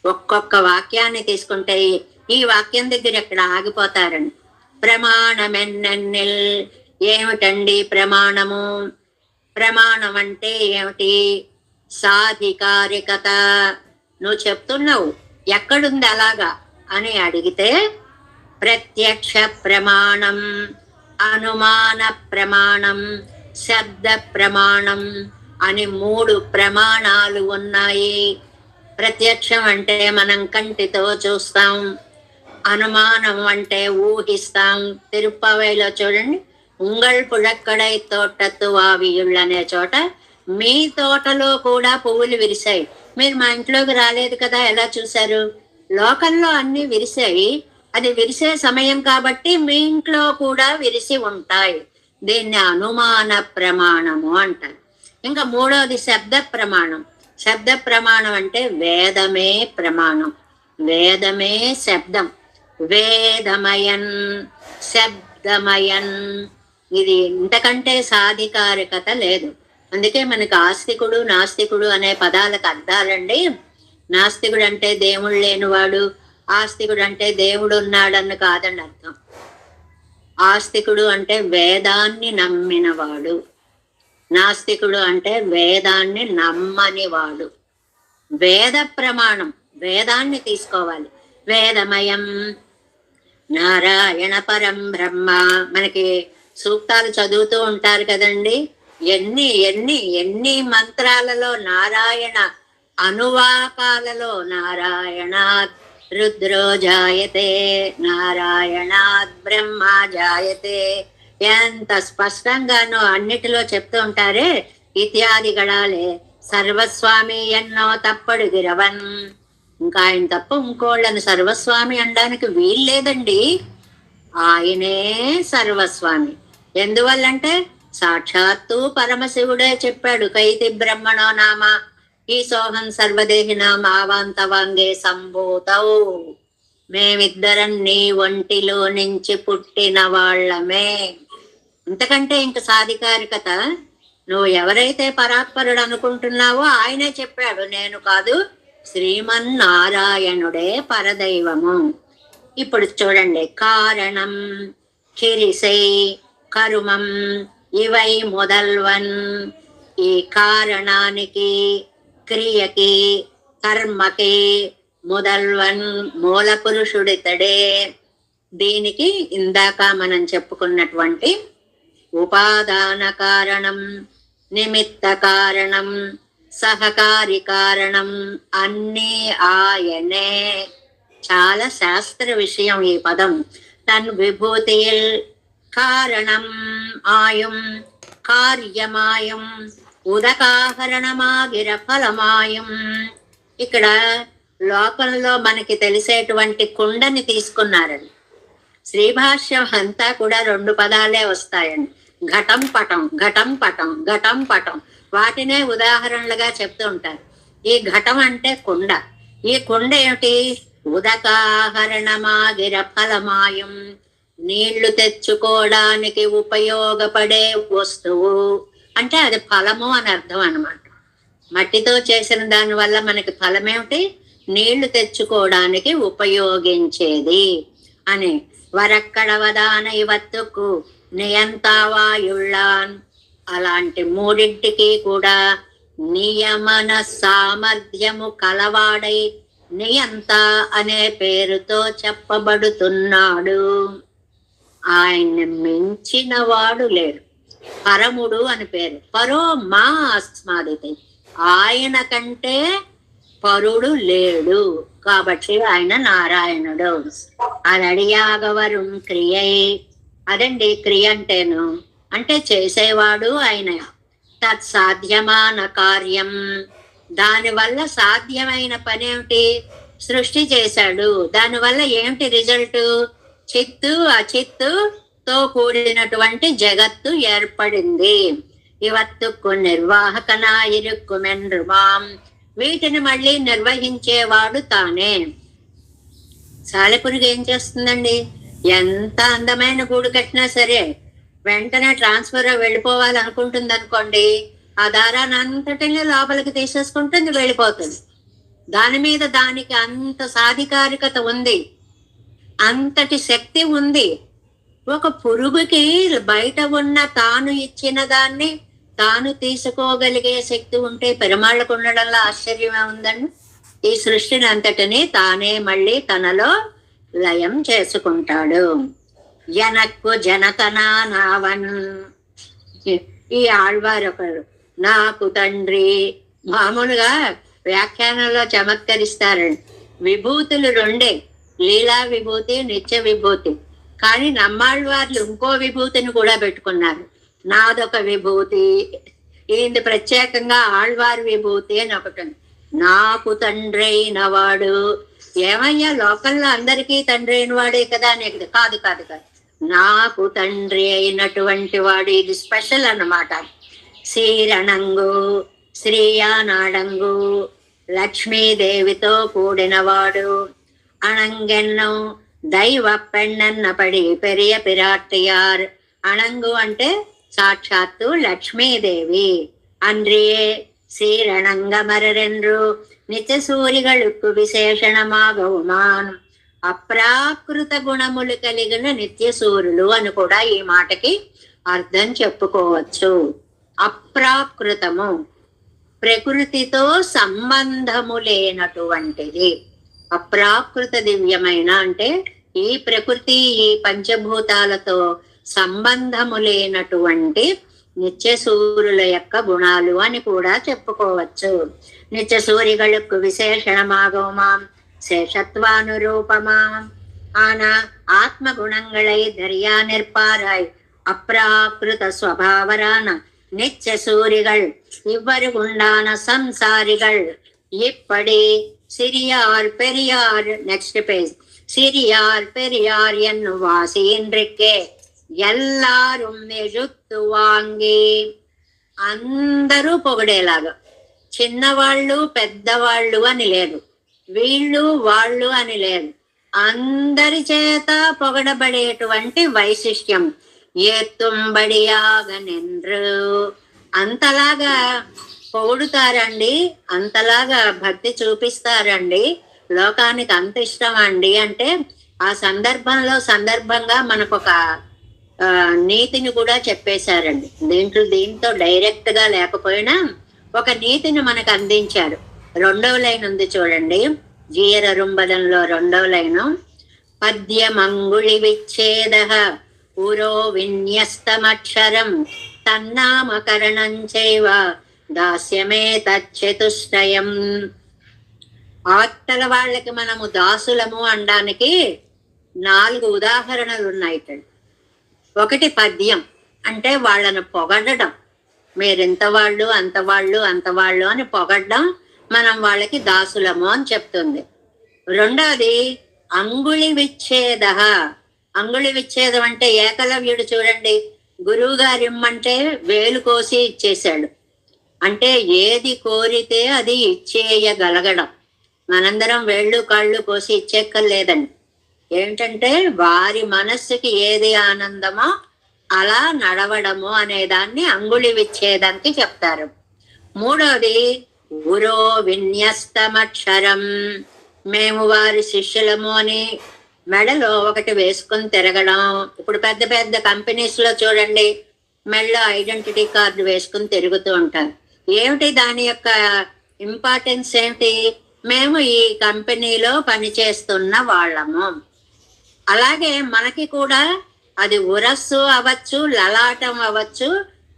ఒక్కొక్క వాక్యాన్ని తీసుకుంటే ఈ వాక్యం దగ్గర ఎక్కడ ఆగిపోతారండి. ప్రమాణమెన్నెన్నెల్. ఏమిటండి ప్రమాణము? ప్రమాణం అంటే ఏమిటి? సాధికారికత. నువ్వు చెప్తున్నావు, ఎక్కడుంది అలాగా అని అడిగితే ప్రత్యక్ష ప్రమాణం, అనుమాన ప్రమాణం, శబ్ద ప్రమాణం అని 3 ప్రమాణాలు ఉన్నాయి. ప్రత్యక్షం అంటే మనం కంటితో చూస్తాం, అనుమానం అంటే ఊహిస్తాం. తిరుప్పవైలో చూడండి, ఉంగళ్ పుഴక్కడై తోటత్తు వావియుళ్ళు అనే చోట మీ తోటలో కూడా పువ్వులు విరిశాయి, మీరు మా ఇంట్లోకి రాలేదు కదా, ఎలా చూశారు? లోకంలో అన్ని విరిశాయి, అది విరిసే సమయం కాబట్టి మీ ఇంట్లో కూడా విరిసి ఉంటాయి. దీన్ని అనుమాన ప్రమాణము అంటారు. ఇంకా 3వది శబ్ద ప్రమాణం. శబ్ద ప్రమాణం అంటే వేదమే ప్రమాణం, వేదమే శబ్దం. వేదమయన్, శబ్దమయన్. ఇది ఇంతకంటే సాధికారికత లేదు. అందుకే మనకి ఆస్తికుడు నాస్తికుడు అనే పదాలకు అర్థాలండి. నాస్తికుడు అంటే దేవుడు లేనివాడు, ఆస్తికుడు అంటే దేవుడు ఉన్నాడని కాదని అర్థం. ఆస్తికుడు అంటే వేదాన్ని నమ్మినవాడు, నాస్తికుడు అంటే వేదాన్ని నమ్మనివాడు. వేద ప్రమాణం, వేదాన్ని తీసుకోవాలి. వేదమయం నారాయణ పరం బ్రహ్మ. మనకి సూక్తాలు చదువుతూ ఉంటారు కదండి, ఎన్ని ఎన్ని ఎన్ని మంత్రాలలో నారాయణ అనువాకాలలో నారాయణాత్ రుద్రో జాయతే, నారాయణాత్ బ్రహ్మ జాయతే, ఎంత స్పష్టంగానో అన్నిటిలో చెప్తూ ఉంటారే. ఇత్యాదిగళాలే సర్వస్వామి ఎన్నో తప్పడు గిరవన్. ఇంకా ఆయన తప్ప ఇంకోళ్ళని సర్వస్వామి అనడానికి వీల్లేదండి. ఆయనే సర్వస్వామి. ఎందువల్లంటే సాక్షాత్తు పరమశివుడే చెప్పాడు, కైతి బ్రహ్మణో నామ ఈ సోహం సర్వదేహినాం ఆవాంతవాంగే సంభూతవు. మేమిద్దరం నీ ఒంటిలో నుంచి పుట్టిన వాళ్ళమే. ఇంతకంటే ఇంక సాధికారికత. నువ్వు ఎవరైతే పరాత్పరుడు అనుకుంటున్నావో ఆయనే చెప్పాడు, నేను కాదు, శ్రీమన్నారాయణుడే పరదైవము. ఇప్పుడు చూడండి, కారణం, కిరిసై, కరుమం ఇవై మొదల్వన్. ఈ కారణానికి, క్రియకి, కర్మకి మొదల్వన్ మూల పురుషుడితడే. దీనికి ఇందాక మనం చెప్పుకున్నటువంటి ఉపాదాన కారణం, నిమిత్త కారణం, సహకారి కారణం అన్నీ ఆయనే. చాలా శాస్త్ర విషయం ఈ పదం. తన్ విభూతిల్ కారణం ఆయుం కార్యమాయం ఉదకాహరణమాగిర ఫలమాయం. ఇక్కడ లోకంలో మనకి తెలిసేటువంటి కుండని తీసుకున్నారండి. శ్రీభాష్యం అంతా కూడా 2 పదాలే వస్తాయండి. ఘటం పటం, ఘటం పటం, ఘటం పటం. వాటినే ఉదాహరణలుగా చెప్తూ ఉంటారు. ఈ ఘటం అంటే కుండ. ఈ కుండ ఏమిటి? ఉదకాహరణమాగిర ఫలమాయం, నీళ్లు తెచ్చుకోవడానికి ఉపయోగపడే వస్తువు. అంటే అది ఫలము అని అర్థం అన్నమాట. మట్టితో చేసిన దాని వల్ల మనకి ఫలం ఏమిటి? నీళ్లు తెచ్చుకోవడానికి ఉపయోగించేది అని. వరక్కడవదాన ఇవత్తుకు నియంతావాయుళ్ళాన్. అలాంటి 3ంటికి కూడా నియమన సామర్థ్యము కలవాడై నియంత అనే పేరుతో చెప్పబడుతున్నాడు. ఆయన్ని మించిన వాడు లేడు. పరముడు అని పేరు. పరో మా అస్మాదితి. ఆయన కంటే పరుడు లేడు. కాబట్టి ఆయన నారాయణుడు. అది అడియాగవరం క్రియై. అదండి క్రియ అంటేను. అంటే చేసేవాడు ఆయన. తత్సాధ్యమాన కార్యం. దానివల్ల సాధ్యమైన పని ఏమిటి? సృష్టి చేశాడు. దానివల్ల ఏమిటి రిజల్ట్? చిత్తు అచిత్తుతో కూడినటువంటి జగత్తు ఏర్పడింది. ఇవత్తుకు నిర్వాహకనా ఇరుక్కుమెన్రుమాం. వీటిని మళ్ళీ నిర్వహించేవాడు తానే. సాలెపురుగు ఏం చేస్తుందండి? ఎంత అందమైన గూడు కట్టినా సరే వెంటనే ట్రాన్స్ఫర్ వెళ్ళిపోవాలనుకుంటుంది అనుకోండి, ఆ దారాన్ని అంతటిని లోపలికి తీసేసుకుంటుంది, వెళ్ళిపోతుంది. దాని మీద దానికి అంత సాధికారికత ఉంది, అంతటి శక్తి ఉంది. ఒక పురుగుకి బయట ఉన్న తాను ఇచ్చిన దాన్ని తాను తీసుకోగలిగే శక్తి ఉంటే పెరుమాళ్ళకు ఉండడంలో ఆశ్చర్యమే ఉందండి. ఈ సృష్టిని అంతటిని తానే మళ్ళీ తనలో లయం చేసుకుంటాడు. ఎనక్కు జనతనా నావన్. ఈ ఆళ్వారు ఒకరు నాకు తండ్రి. మామూలుగా వ్యాఖ్యానంలో చమత్కరిస్తారండి. విభూతులు 2, లీలా విభూతి, నిత్య విభూతి. కానీ నమ్మాళ్వార్లు ఇంకో విభూతిని కూడా పెట్టుకున్నారు. నాదొక విభూతి, ఈయన ప్రత్యేకంగా ఆళ్వారి విభూతి అని ఒకటి. నాకు తండ్రి అయిన వాడు. ఏమయ్యా లోకంలో అందరికీ తండ్రి అయిన వాడే కదా అనేది కాదు. నాకు తండ్రి అయినటువంటి వాడు. ఇది స్పెషల్ అన్నమాట. శ్రీరణంగు, శ్రీయానాడంగు, లక్ష్మీదేవితో కూడినవాడు. అణంగెన్నం దైవ పెన్నన్నపడి పెరియ పిరాట్టియార్. అణంగు అంటే సాక్షాత్తు లక్ష్మీదేవి. அன்றியே శ్రీరణంగమరెండ్రు నిత్య సూరిగళుక్కు విశేషణమాగవుమాన్. అప్రాకృత గుణములు కలిగిన నిత్య సూర్యులు అని కూడా ఈ మాటకి అర్థం చెప్పుకోవచ్చు. అప్రాకృతము ప్రకృతితో సంబంధము లేనటువంటిది. అప్రాకృత దివ్యమైన అంటే ఈ ప్రకృతి ఈ పంచభూతాలతో సంబంధము లేనటువంటి నిత్య సూర్యుల యొక్క గుణాలు అని కూడా చెప్పుకోవచ్చు. నిత్య సూర్యగళుక్కు விசேஷணமாகவுமாம் சேஷத்வானுரூபமாம் ஆன ஆத்மகுணங்களை தரியா நிற்பாராய் அப்ராகிருத ஸ்வபாவரான நித்திய சூரிகள் இவ்வாறு உண்டான சம்சாரிகள் இப்படி சிறியார் பெரியார் நெக்ஸ்ட் பேஜ் சிறியார் பெரியார் என்னும் வாசியின்றிக்கே எல்லாரும் ఎజుత్తు వాంగి. అందరూ పొగిడేలాగా, చిన్నవాళ్ళు పెద్దవాళ్ళు అని లేదు, వీళ్ళు వాళ్ళు అని లేదు, అందరి చేత పొగడబడేటువంటి వైశిష్ట్యం. ఏత్తుంబడియాగ నిండ్రు. అంతలాగా పొగుడుతారండి, అంతలాగా భక్తి చూపిస్తారండి, లోకానికి అంత ఇష్టం అండి. అంటే ఆ సందర్భంగా మనకొక నీతిని కూడా చెప్పేశారండి. దీంతో డైరెక్ట్ గా లేకపోయినా ఒక నీతిని మనకు అందించారు. 2వ లైన్ ఉంది చూడండి. జీయరరుంబదంలో 2వ లైను. పద్యమంగుళి విచ్ఛేద పురో విన్యస్తమక్షరం తన్నామకరణం చైవ దాస్యమే తచ్చతుష్టయం. అవతల వాళ్ళకి మనము దాసులము అనడానికి 4 ఉదాహరణలు ఉన్నాయి ఇక్కడ. ఒకటి పద్యం అంటే వాళ్ళను పొగడడం, మీరింతవాళ్ళు అంతవాళ్ళు అంతవాళ్ళు అని పొగడ్డం, మనం వాళ్ళకి దాసులము అని చెప్తుంది. 2వది అంగుళి విచ్ఛేద. అంగుళి విచ్ఛేదం అంటే ఏకలవ్యుడు చూడండి, గురువు గారు ఇమ్మంటే వేలు కోసి ఇచ్చేశాడు. అంటే ఏది కోరితే అది ఇచ్చేయగలగడం. మనందరం వేళ్ళు కాళ్ళు కోసి ఇచ్చేక్కర్లేదండి. ఏంటంటే వారి మనస్సుకి ఏది ఆనందమో అలా నడవడము అనేదాన్ని అంగుళి విచ్ఛేదానికి చెప్తారు. 3వది గురో విన్యస్తమక్షరం. మేము వారి శిష్యులము అని మెడలో ఒకటి వేసుకొని తిరగడం. ఇప్పుడు పెద్ద పెద్ద కంపెనీస్ లో చూడండి, మెడలో ఐడెంటిటీ కార్డు వేసుకుని తిరుగుతూ ఉంటారు. ఏమిటి దాని యొక్క ఇంపార్టెన్స్ ఏమిటి? మేము ఈ కంపెనీలో పనిచేస్తున్న వాళ్ళము. అలాగే మనకి కూడా అది ఉరస్సు అవ్వచ్చు, లలాటం అవ్వచ్చు,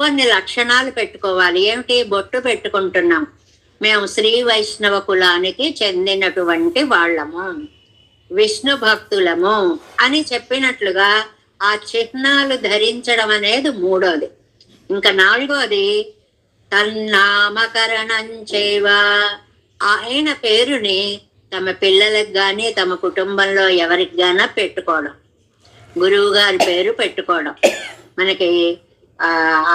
కొన్ని లక్షణాలు పెట్టుకోవాలి. ఏమిటి? బొట్టు పెట్టుకుంటున్నాం, మేము శ్రీ వైష్ణవ కులానికి చెందినటువంటి వాళ్ళము, విష్ణు భక్తులము అని చెప్పినట్లుగా ఆ చిహ్నాలు ధరించడం అనేది 3వది. ఇంకా 4వది తన్నామకరణం చైవ. ఆయన పేరుని తమ పిల్లలకు గాని తమ కుటుంబంలో ఎవరికి గానా పెట్టుకోవడం, గురువు గారి పేరు పెట్టుకోవడం. మనకి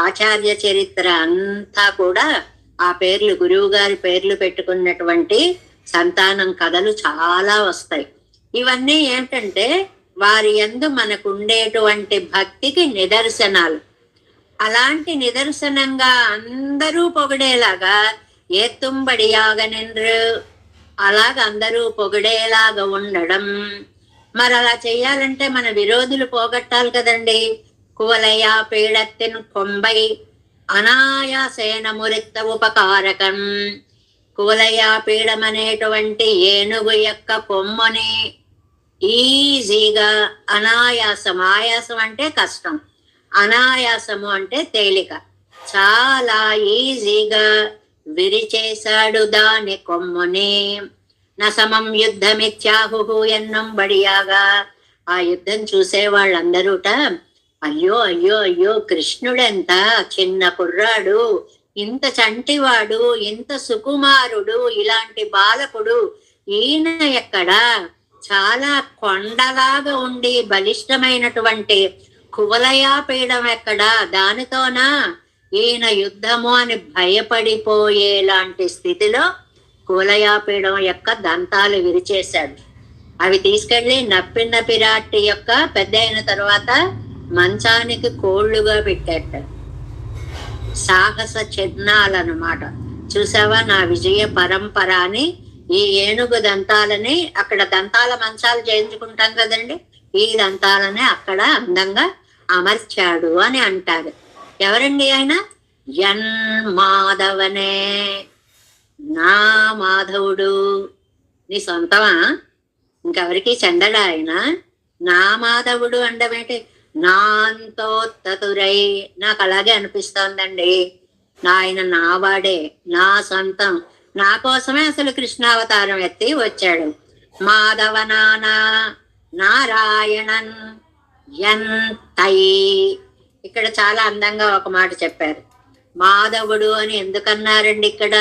ఆచార్య చరిత్ర అంతా కూడా ఆ పేర్లు, గురువు గారి పేర్లు పెట్టుకున్నటువంటి సంతానం కథలు చాలా వస్తాయి. ఇవన్నీ ఏంటంటే వారి యందు మనకు ఉండేటువంటి భక్తికి నిదర్శనాలు. అలాంటి నిదర్శనంగా అందరూ పొగిడేలాగా ఏత్తుంబడియాగనిండ్రు, అలాగ అందరూ పొగిడేలాగా ఉండడం. మరి అలా చెయ్యాలంటే మన విరోధులు పోగొట్టాలి కదండి. కువలయ పీడత్తిన్ కొంబై అనాయాసేన మురిక్త ఉపకారకం. కువలయ పీడం అనేటువంటి ఏనుగు యొక్క కొమ్ముని ఈజీగా, అనాయాసం, ఆయాసం అంటే కష్టం, అనాయాసము అంటే తేలిక, చాలా ఈజీగా విరిచేశాడు దాని కొమ్ముని. నసమం యుద్ధమిత్యాహు ఎన్నం బడియాగా. ఆ యుద్ధం చూసే వాళ్ళందరూట అయ్యో అయ్యో అయ్యో, కృష్ణుడెంత చిన్న కుర్రాడు, ఇంత చంటివాడు, ఇంత సుకుమారుడు, ఇలాంటి బాలకుడు, ఈయన ఎక్కడ, చాలా కొండలాగా ఉండి బలిష్టమైనటువంటి కువలయాపీఠం ఎక్కడ, దానితోనా ఈయన యుద్ధము అని భయపడిపోయేలాంటి స్థితిలో కువలయాపీఠం యొక్క దంతాలు విరిచేశాడు. అవి తీసుకెళ్లి నప్పిన పిరాట్టి యొక్క పెద్ద అయిన తర్వాత మంచానికి కోళ్లుగా పెట్టేట. సాహస చిహ్నాలన్నమాట. చూసావా నా విజయ పరంపర అని ఈ ఏనుగు దంతాలని, అక్కడ దంతాల మంచాలు చేయించుకుంటాం కదండి, ఈ దంతాలని అక్కడ అందంగా అమర్చాడు అని అంటారు. ఎవరండి ఆయన? ఎన్ మాధవనే, నా మాధవుడు. నీ సొంతమా? ఇంకెవరికి చెందడా ఆయన? నా మాధవుడు అండమేంటి? నాంతోత్తతురై, నాకు అలాగే అనిపిస్తోందండి. ఆయన నావాడే, నా సొంతం, నా కోసమే అసలు కృష్ణావతారం ఎత్తి వచ్చాడు. మాధవ నానా నారాయణన్ ఎంతై. ఇక్కడ చాలా అందంగా ఒక మాట చెప్పారు. మాధవుడు అని ఎందుకన్నారండి ఇక్కడ?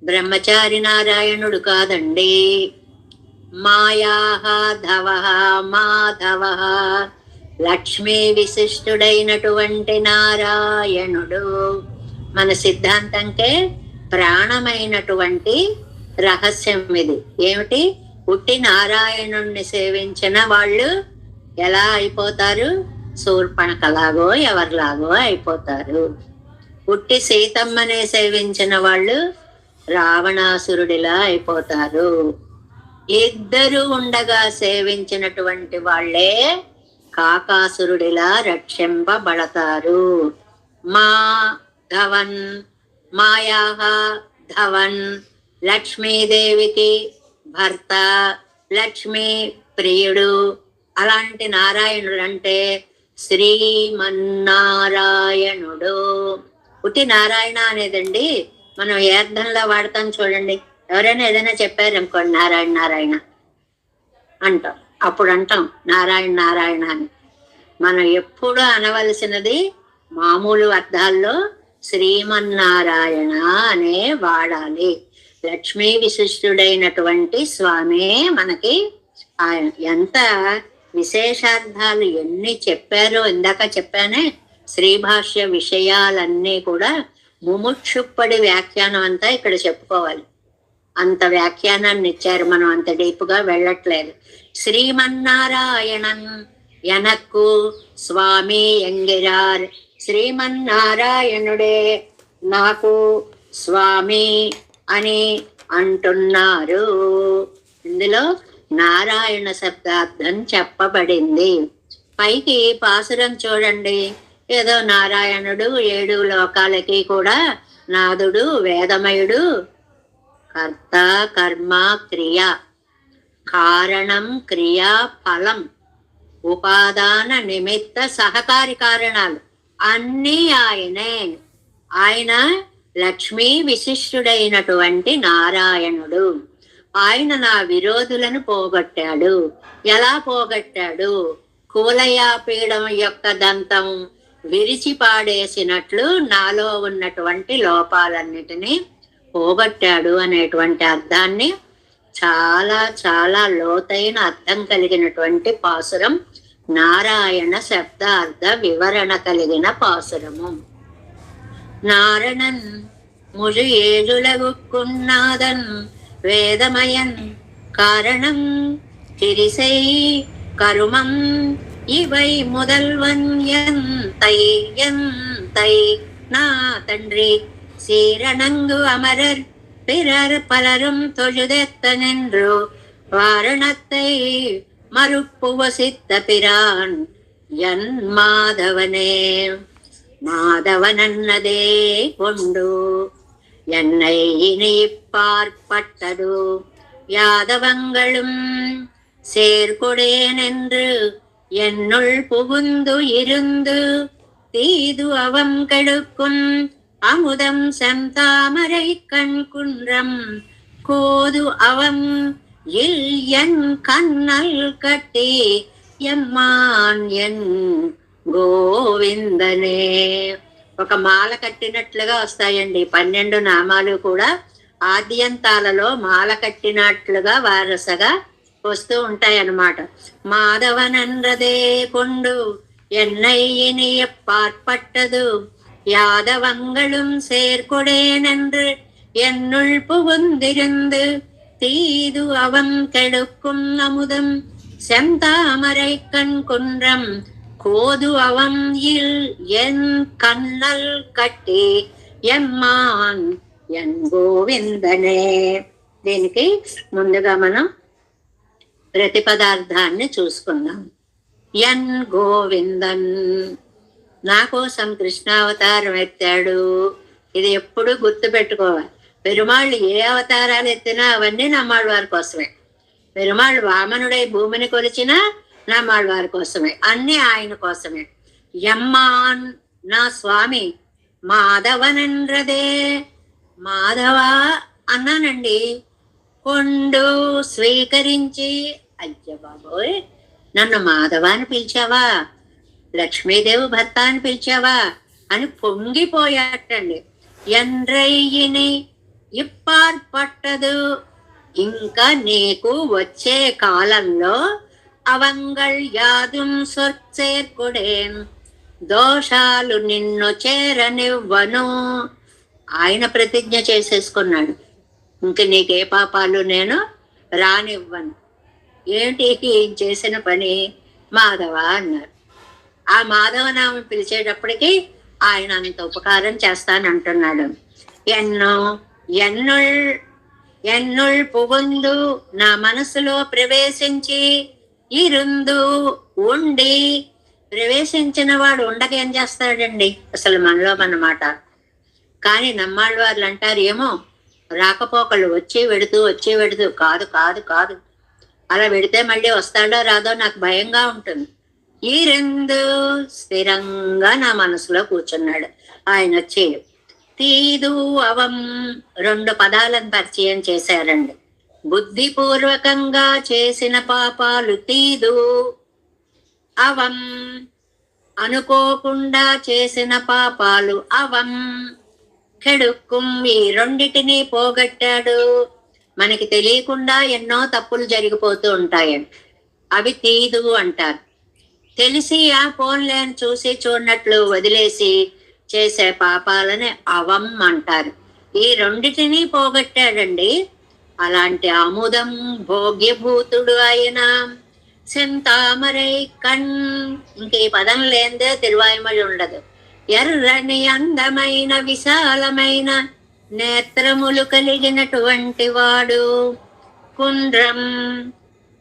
బ్రహ్మచారి నారాయణుడు కాదండి. మాయాహ ధవ మాధవ, లక్ష్మీ విశిష్టుడైనటువంటి నారాయణుడు. మన సిద్ధాంతంకే ప్రాణమైనటువంటి రహస్యం ఇది. ఏమిటి? పుట్టి నారాయణుణ్ణి సేవించిన వాళ్ళు ఎలా అయిపోతారు? శూర్పణఖలాగో ఎవరిలాగో అయిపోతారు. పుట్టి సీతమ్మనే సేవించిన వాళ్ళు రావణాసురుడిలా అయిపోతారు. ఇద్దరు ఉండగా సేవించినటువంటి వాళ్ళే కాకాసురుడిలా రక్షింపబడతారు. మా ధవన్, మాయాహ ధవన్, లక్ష్మీదేవికి భర్త, లక్ష్మి ప్రియుడు, అలాంటి నారాయణుడు అంటే శ్రీమన్నారాయణుడు. ఉట్టి నారాయణ అనేదండి మనం ఏ అర్థంలో వాడతాం చూడండి. ఎవరైనా ఏదైనా చెప్పారనుకోండి నారాయణ నారాయణ అంటాం, అప్పుడు అంటాం నారాయణ నారాయణ అని. మనం ఎప్పుడు అనవలసినది మామూలు అర్థాల్లో శ్రీమన్నారాయణ అనే వాడాలి. లక్ష్మీ విశిష్టుడైనటువంటి స్వామి మనకి ఆయన ఎంత విశేషార్థాలు ఎన్ని చెప్పారో ఇందాక చెప్పానే. శ్రీభాష్య విషయాలన్నీ కూడా ముముక్షుప్పడి వ్యాఖ్యానం అంతా ఇక్కడ చెప్పుకోవాలి. అంత వ్యాఖ్యానాన్ని ఇచ్చారు, మనం అంత డీప్గా వెళ్ళట్లేదు. శ్రీమన్నారాయణన్ ఎనక్కు స్వామి ఎంగిరార్, శ్రీమన్నారాయణుడే నాకు స్వామి అని అంటున్నారు. ఇందులో నారాయణ శబ్దార్థం చెప్పబడింది. పైకి పాసురం చూడండి, ఏదో నారాయణుడు 7 లోకాలకి కూడా నాదుడు, వేదమయుడు, కర్త కర్మ క్రియ, కారణం క్రియా ఫలం, ఉపాదాన నిమిత్త సహకారి కారణాలు అన్నీ ఆయనే. ఆయన లక్ష్మీ విశిష్టుడైనటువంటి నారాయణుడు. ఆయన నా విరోధులను పోగొట్టాడు. ఎలా పోగొట్టాడు? కూలయాపీడం యొక్క దంతం విరిచి పాడేసినట్లు నాలో ఉన్నటువంటి లోపాలన్నిటినీ పోగొట్టాడు అనేటువంటి అర్థాన్ని, చాలా చాలా లోతైన అర్థం కలిగినటువంటి పాసురం, నారాయణ శబ్దార్థ వివరణ కలిగిన పాసురము. నారణన్ ముజు ఏజులగుక్కున్నాదన్ వేదమయన్ కారణం திரிசை கருமம் இவை முதல்வன் எந்தை எந்தை நா தன்றி சீரணங்கு அமரர் பிறர் பலரும் தொழுதெத்த நின்று வாரணத்தை மறுப்புவசித்த பிரான் என் மாதவனே. மாதவனன்னதே கொண்டு என்னை இனி பார்ப்பட்டது யாதவங்களும் சேர்கொடேனென்று என்னுள் புகுந்து இருந்து தீது அவம் கெடுக்கும் அமுதம் செந்தாமரை கண் குன்றம் கோது அவம் இல் என் கண்ணல் கட்டி எம்மான் என் గోవిందనే. ఒక మాల కట్టినట్లుగా వస్తాయండి 12 నామాలు కూడా. ఆద్యంతాలలో మాల కట్టినట్లుగా వారసగా వస్తూ ఉంటాయి అన్నమాట. మాధవనన్రదే కొండు என்னை இனிய பார்ப்பட்டது யாதவங்களும் சேர்கொடேனென்று என்னுள் புகுந்திருந்து தீது அவம் கெடுக்கும் அமுதம் செந்தாமரை கண் குன்றம் కోదు అవం ఇల్ ఎన్ కన్నల్ కట్టి ఎమ్మాన్ ఎన్ గోవిందనే. దీనికి ముందుగా మనం ప్రతిపదార్థాన్ని చూసుకుందాం. ఎన్ గోవిందన్, నా కోసం కృష్ణావతారం ఎత్తాడు. ఇది ఎప్పుడు గుర్తు పెట్టుకోవాలి. పెరుమాళ్ళు ఏ అవతారాలు ఎత్తినా అవన్నీ నమ్మాళ్ళవారి కోసమే. పెరుమాళ్ళు వామనుడై భూమిని కొలిచినా నమ్మాళ్ళవారి కోసమే, అన్ని ఆయన కోసమే. ఎమ్మాన్ నా స్వామి, మాధవనన్రదే, మాధవ అన్నానండి. కొండు స్వీకరించి, అయ్య బాబోయ్ నన్ను మాధవ అని పిలిచావా, లక్ష్మీదేవి భర్త అని పిలిచావా అని పొంగిపోయాటండి. ఎండ్రయ్యిని ఇప్పార్పట్టదు, ఇంకా నీకు వచ్చే కాలంలో అవంగళ్ యాదుం సొర్చేర్కొడేన్, దోషాలు నిన్ను చేరనివ్వను. ఆయన ప్రతిజ్ఞ చేసేసుకున్నాడు, ఇంక నీకే పాపాలు నేను రానివ్వను. ఏంటి చేసిన పని? మాధవ అన్నారు. ఆ మాధవనామం పిలిచేటప్పటికి ఆయన అంత ఉపకారం చేస్తానంటున్నాడు. ఎన్నుల్ పుగుందు, నా మనసులో ప్రవేశించి, ఇరుందు ఉండి, ప్రవేశించిన వాడు ఉండక ఏం చేస్తాడండి అసలు మనలో అన్నమాట. కానీ నమ్మాళ్ళ వాళ్ళు అంటారు, ఏమో రాకపోకలు వచ్చి వెడుతూ కాదు కాదు కాదు, అలా వెడితే మళ్ళీ వస్తాడో రాదో నాకు భయంగా ఉంటుంది. ఈ రెండు స్థిరంగా నా మనసులో కూర్చున్నాడు. ఆయన వచ్చి తీదు అవం 2 పదాలను పరిచయం చేశారండి. బుద్ధిపూర్వకంగా చేసిన పాపాలు తీదు, అవం అనుకోకుండా చేసిన పాపాలు అవం, కెడుక్కుం ఈ రెండిటిని పోగొట్టాడు. మనకి తెలియకుండా ఎన్నో తప్పులు జరిగిపోతూ ఉంటాయండి, అవి తీదు అంటారు. తెలిసి ఆ ఫోన్లేని చూసి చూడనట్లు వదిలేసి చేసే పాపాలని అవం అంటారు. ఈ రెండిటిని పోగొట్టాడండి. అలాంటి ఆముదం భోగ్యభూతుడు ఆయన సెంతామరై కణ్, ఇంక ఈ పదం లేదే తిరువాయిమడి ఉండదు. ఎర్రని అందమైన విశాలమైన నేత్రములు కలిగినటువంటి వాడు, కుండ్రం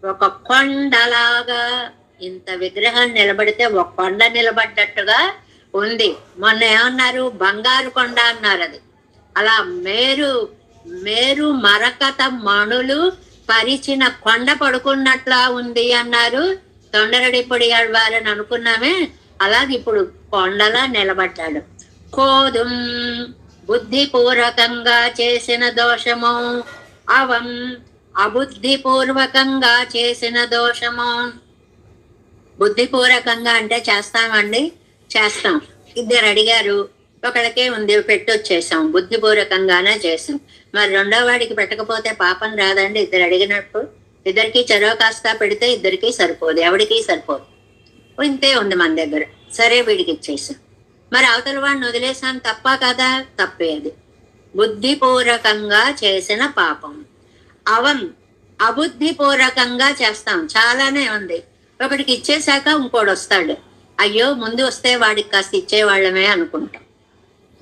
ఒక కొండలాగా, ఇంత విగ్రహం నిలబడితే ఒక కొండ నిలబడ్డట్టుగా ఉంది. మొన్న ఏమన్నారు, బంగారు కొండ అన్నారు. అది అలా మేరు మరకత మణులు పరిచిన కొండ పడుకున్నట్లా ఉంది అన్నారు. తొండరడి పొడి వారని అనుకున్నామే, అలాగే ఇప్పుడు కొండలా నిలబడ్డాడు. కోదుం బుద్ధిపూర్వకంగా చేసిన దోషము, అవం అబుద్ధిపూర్వకంగా చేసిన దోషము. బుద్ధిపూర్వకంగా అంటే చేస్తామండి, చేస్తాం. 2 అడిగారు, ఒకళ్ళకే ఉంది పెట్టొచ్చేసాం, బుద్ధిపూర్వకంగానే చేసాం. మరి 2వ వాడికి పెట్టకపోతే పాపం రాదండి. 2 అడిగినప్పుడు 2కి చెరవ కాస్త పెడితే 2కి సరిపోదు, ఎవడికి సరిపోదు. ఇంతే ఉంది మన దగ్గర. సరే వీడికి ఇచ్చేసాం. మరి అవతల వాడిని వదిలేసాం, తప్ప కదా? తప్పే. అది బుద్ధిపూర్వకంగా చేసిన పాపం. అవం అబుద్ధిపూర్వకంగా చేస్తాం, చాలానే ఉంది. ఒకటికి ఇచ్చేశాక ఇంకోటి వస్తాడు, అయ్యో ముందు వస్తే వాడికి కాస్త ఇచ్చేవాళ్ళమే అనుకుంటాం.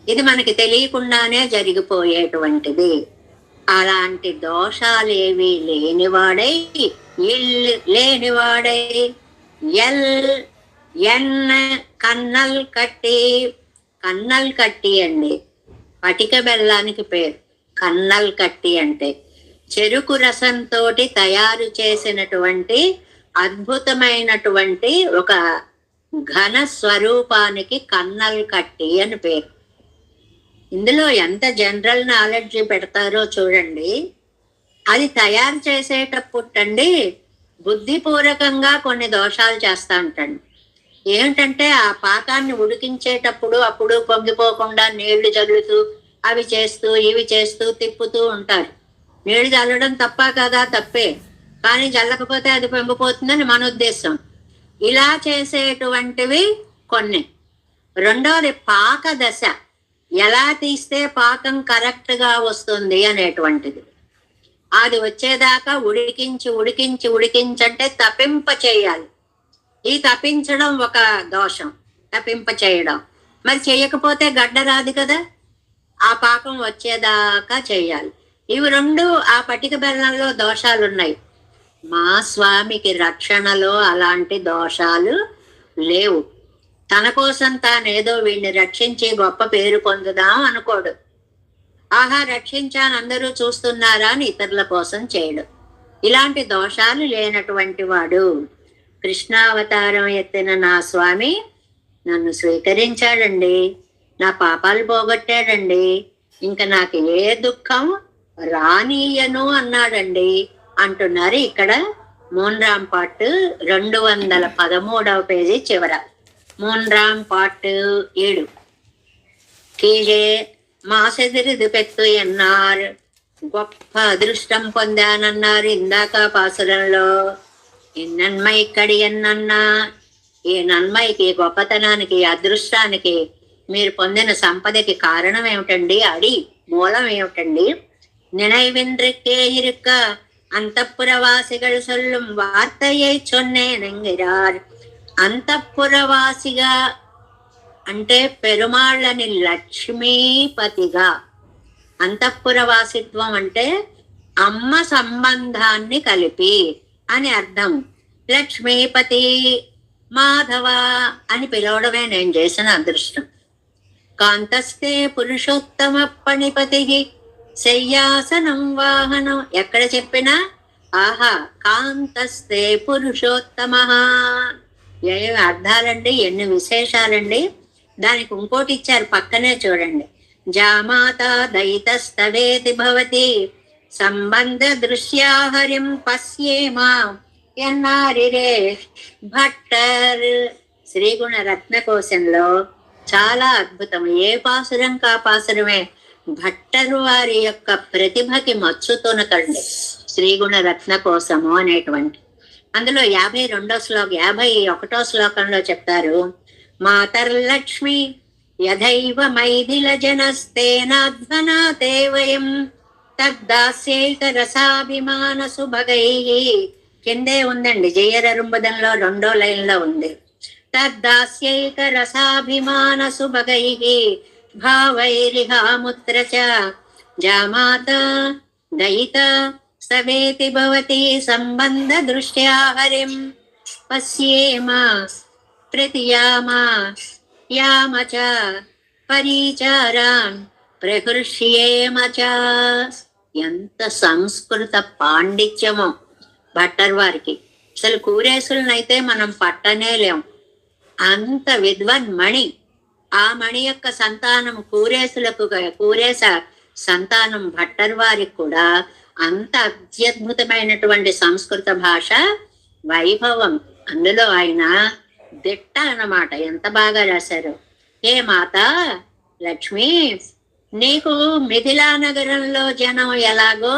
ఇది మనకి తెలియకుండానే జరిగిపోయేటువంటిది. అలాంటి దోషాలేవి లేనివాడై కన్నల్ కట్టి అండి, పటిక బెల్లానికి పేరు. కన్నల్ కట్టి అంటే చెరుకు రసంతో తయారు చేసినటువంటి అద్భుతమైనటువంటి ఒక ఘన స్వరూపానికి కన్నల్ కట్టి అని పేరు. ఇందులో ఎంత జనరల్ నాలెడ్జ్ పెడతారో చూడండి. అది తయారు చేసేటప్పుడండి బుద్ధిపూర్వకంగా కొన్ని దోషాలు చేస్తా ఉంటాడు. ఏమిటంటే ఆ పాకాన్ని ఉడికించేటప్పుడు అప్పుడు పొంగిపోకుండా నీళ్లు జల్లుతూ అవి చేస్తూ ఇవి చేస్తూ తిప్పుతూ ఉంటారు. నీళ్లు జల్లడం తప్ప కదా? తప్పే. కానీ జల్లకపోతే అది పొంగిపోతుందని మన ఉద్దేశం. ఇలా చేసేటువంటివి కొన్ని. రెండవది పాక దశ, ఎలా తీస్తే పాకం కరెక్ట్ గా వస్తుంది అనేటువంటిది. అది వచ్చేదాకా ఉడికించంటే తప్పింప చేయాలి. ఈ తప్పించడం ఒక దోషం, తప్పింప చేయడం. మరి చేయకపోతే గడ్డ రాదు కదా. ఆ పాకం వచ్చేదాకా చేయాలి. ఇవి 2 ఆ పటిక బెల్లంలో దోషాలు ఉన్నాయి. మా స్వామికి రక్షణలో అలాంటి దోషాలు లేవు. తన కోసం తానేదో వీడిని రక్షించి గొప్ప పేరు పొందుదాం అనుకోడు. ఆహా రక్షించాను అందరూ చూస్తున్నారా అని ఇతరుల కోసం చేయడు. ఇలాంటి దోషాలు లేనటువంటి వాడు. కృష్ణావతారం ఎత్తిన నా స్వామి నన్ను స్వీకరించాడండి, నా పాపాలు పోగొట్టాడండి, ఇంకా నాకు ఏ దుఃఖం రానీయను అన్నాడండి అంటున్నారు ఇక్కడ మూన్రాం పాట్ 213వ పేజీ చివర. మూన్రాం పాట్ 7 కీజే మాసెదిరిది పెట్టు ఎన్నారు, గొప్ప అదృష్టం పొందానన్నారు ఇందాక పాసురంలో. ఈ నన్మై ఇక్కడి ఎన్నన్నా, ఈ నన్మైకి, గొప్పతనానికి, అదృష్టానికి, మీరు పొందిన సంపదకి కారణం ఏమిటండి? మూలం ఏమిటండి? நினைவின்றிக்கே இருக்க అంతఃపురవాసిகள் சொல்லும் వార్తయై చొన్నేనంగిరార్. అంతఃపురవాసిగా అంటే పెరుమాళ్ళని లక్ష్మీపతిగా. అంతఃపురవాసిత్వం అంటే అమ్మ సంబంధాన్ని కలిపి అని అర్థం. లక్ష్మీపతి మాధవ అని పిలవడమే నేను చేసిన అదృష్టం. కాంతస్తే పురుషోత్తమ పణిపతి శయ్యాసనం వాహనం ఎక్కడ చెప్పినా ఆహా కాంతస్తే పురుషోత్తమ. ఏమి అర్థాలండి, ఎన్ని విశేషాలండి. దానికి ఇంకోటి ఇచ్చారు పక్కనే చూడండి. జామాత దయితస్తవేతి భవతి సంబంధ దృశ్యా హరిం పశ్యేమా ఎన్నారిరే భట్టర్. శ్రీగుణ రత్నకోశంలో చాలా అద్భుతం. ఏ పాసురం కా పాసురమే. భట్టరు వారి యొక్క ప్రతిభకి మచ్చుతునకండి శ్రీగుణ రత్నకోశము అనేటువంటి. అందులో 52వ శ్లోకం 51వ శ్లోకంలో చెప్తారు, మాతర్లక్ష్మి యథైవ మైథిల జనస్తేనాధ్వనాతే వయం తద్దాస్యైక రసాభిమాన సుభగై. కిందే ఉందండి, జయరరుంబదంలో 2వ లైన్లో ఉంది. తద్దాస్యైక రసాభిమాన సుభగై భావైరిహాముత్ర చ జామాత దయిత సవేతి భవతి సంబంధ దృష్ట్యా హరిం పశ్యేమ ప్రతియామ యామ చ పరిచారాన్ ప్రహృష్యేమ చ. ఎంత సంస్కృత పాండిత్యమో భట్టర్ వారికి. అసలు కూరేసులనైతే మనం పట్టనే లేం, అంత విద్వన్మణి. ఆ మణి యొక్క సంతానం కూరేసులకు, కూరేస సంతానం భట్టర్ వారికి కూడా అంత అత్యద్భుతమైనటువంటి సంస్కృత భాష వైభవం. అందులో ఆయన దిట్ట అన్నమాట. ఎంత బాగా రాశారు. హే మాత లక్ష్మి, నీకు మిథిలా నగరంలో జనం ఎలాగో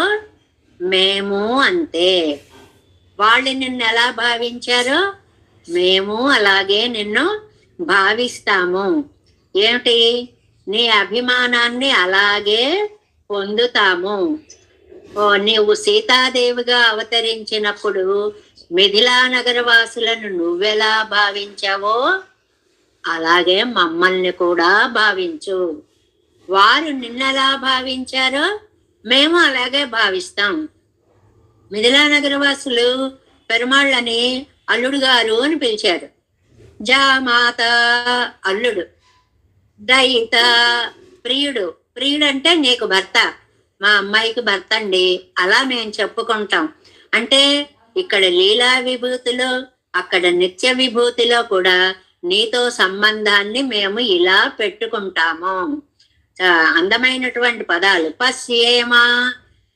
మేము అంతే. వాళ్ళు నిన్ను ఎలా భావించారో మేము అలాగే నిన్ను భావిస్తాము. ఏమిటి? నీ అభిమానాన్ని అలాగే పొందుతాము. ఓ నీవు సీతాదేవిగా అవతరించినప్పుడు మిథిలా నగర వాసులను నువ్వెలా భావించావో అలాగే మమ్మల్ని కూడా భావించు. వారు నిన్నెలా భావించారో మేము అలాగే భావిస్తాం. మిథిలా నగర వాసులు పెరుమాళ్ళని అల్లుడు గారు అని పిలిచారు. జామాత అల్లుడు, దయిత ప్రియుడు. ప్రియుడు అంటే నీకు భర్త, మా అమ్మాయికి భర్త అండి, అలా మేము చెప్పుకుంటాం. అంటే ఇక్కడ లీలా విభూతిలో, అక్కడ నిత్య విభూతిలో కూడా నీతో సంబంధాన్ని మేము ఇలా పెట్టుకుంటాము. అందమైనటువంటి పదాలు. పశ్యేమా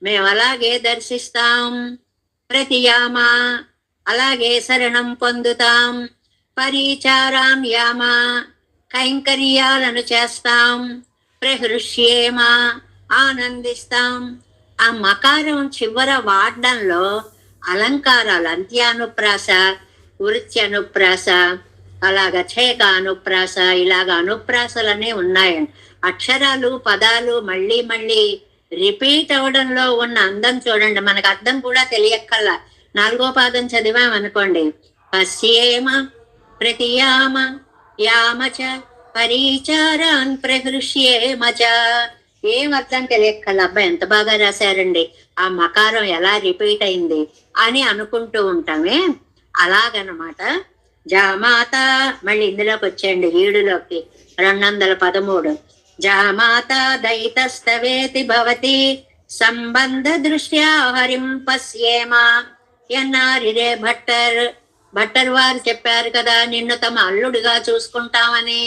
మేము అలాగే దర్శిస్తాం, ప్రతియామా అలాగే శరణం పొందుతాం, పరిచారాం యామా కైంకర్యాలను చేస్తాం, ప్రహృష్యేమా ఆనందిస్తాం. ఆ మకారం చివర వాడడంలో అలంకారాలు, అంత్యానుప్రాస, వృత్యనుప్రాస, అలాగ ఛేక అనుప్రాస, ఇలాగ అనుప్రాసలనే ఉన్నాయండి. అక్షరాలు పదాలు మళ్ళీ మళ్ళీ రిపీట్ అవడంలో ఉన్న అందం చూడండి. మనకు అర్థం కూడా తెలియక్కల్లా. 4వ పాదం చదివామనుకోండి, పశ్యేమ ప్రతియామ యామచ పరిచారాన్ ప్రహృష్యేమచ. ఏం అర్థం తెలియక్కల్లా. అబ్బాయి ఎంత బాగా రాశారండి, ఆ మకారం ఎలా రిపీట్ అయింది అని అనుకుంటూ ఉంటామే. అలాగనమాట. జామాత మళ్ళీ ఇందులోకి వచ్చేయండి, ఈడులోకి 213. జామాత దయితస్తవేతి భవతి సంబంధ దృష్ట్యా హరిం పశ్యేమ ఎన్నారిరే భట్టర్. భట్టర్ వారు చెప్పారు కదా నిన్ను తమ అల్లుడిగా చూసుకుంటామని.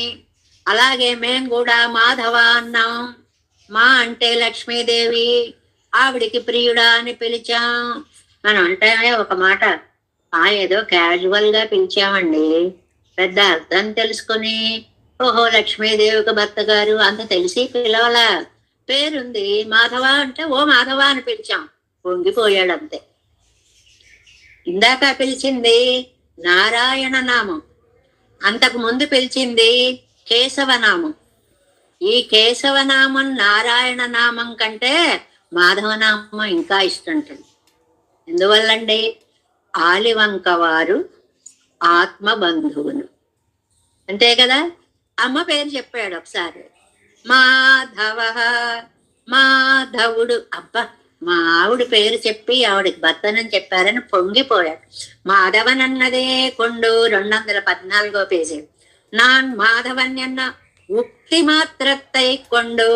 అలాగే మేం కూడా మాధవ అన్నాం. మా అంటే లక్ష్మీదేవి, ఆవిడికి ప్రియుడా అని పిలిచాం. మనం అంటే ఒక మాట ఏదో క్యాజువల్ గా పిలిచామండి, పెద్ద అర్థం తెలుసుకుని ఓహో లక్ష్మీదేవికి భర్త గారు అంత తెలిసి పిలవల. పేరుంది మాధవ అంటే ఓ మాధవ అని పిలిచాం, పొంగిపోయాడు అంతే. ఇందాక పిలిచింది నారాయణ నామం, అంతకు ముందు పిలిచింది కేశవనామం. ఈ కేశవనామం నారాయణ నామం కంటే మాధవనామం ఇంకా ఇష్టంటుంది. ఎందువల్లండి? ఆలివంక వారు ఆత్మబంధువులు అంతే కదా. అమ్మ పేరు చెప్పాడు ఒకసారి, మాధవ, మాధవుడు. అబ్బా, మా ఆవిడ పేరు చెప్పి ఆవిడకి భర్తనని చెప్పారని పొంగిపోయాడు. మాధవనన్నదే కొండు 214వ పేజీ. నాన్ మాధవన్యన్న ఉక్తి మాత్రత్తై కొండు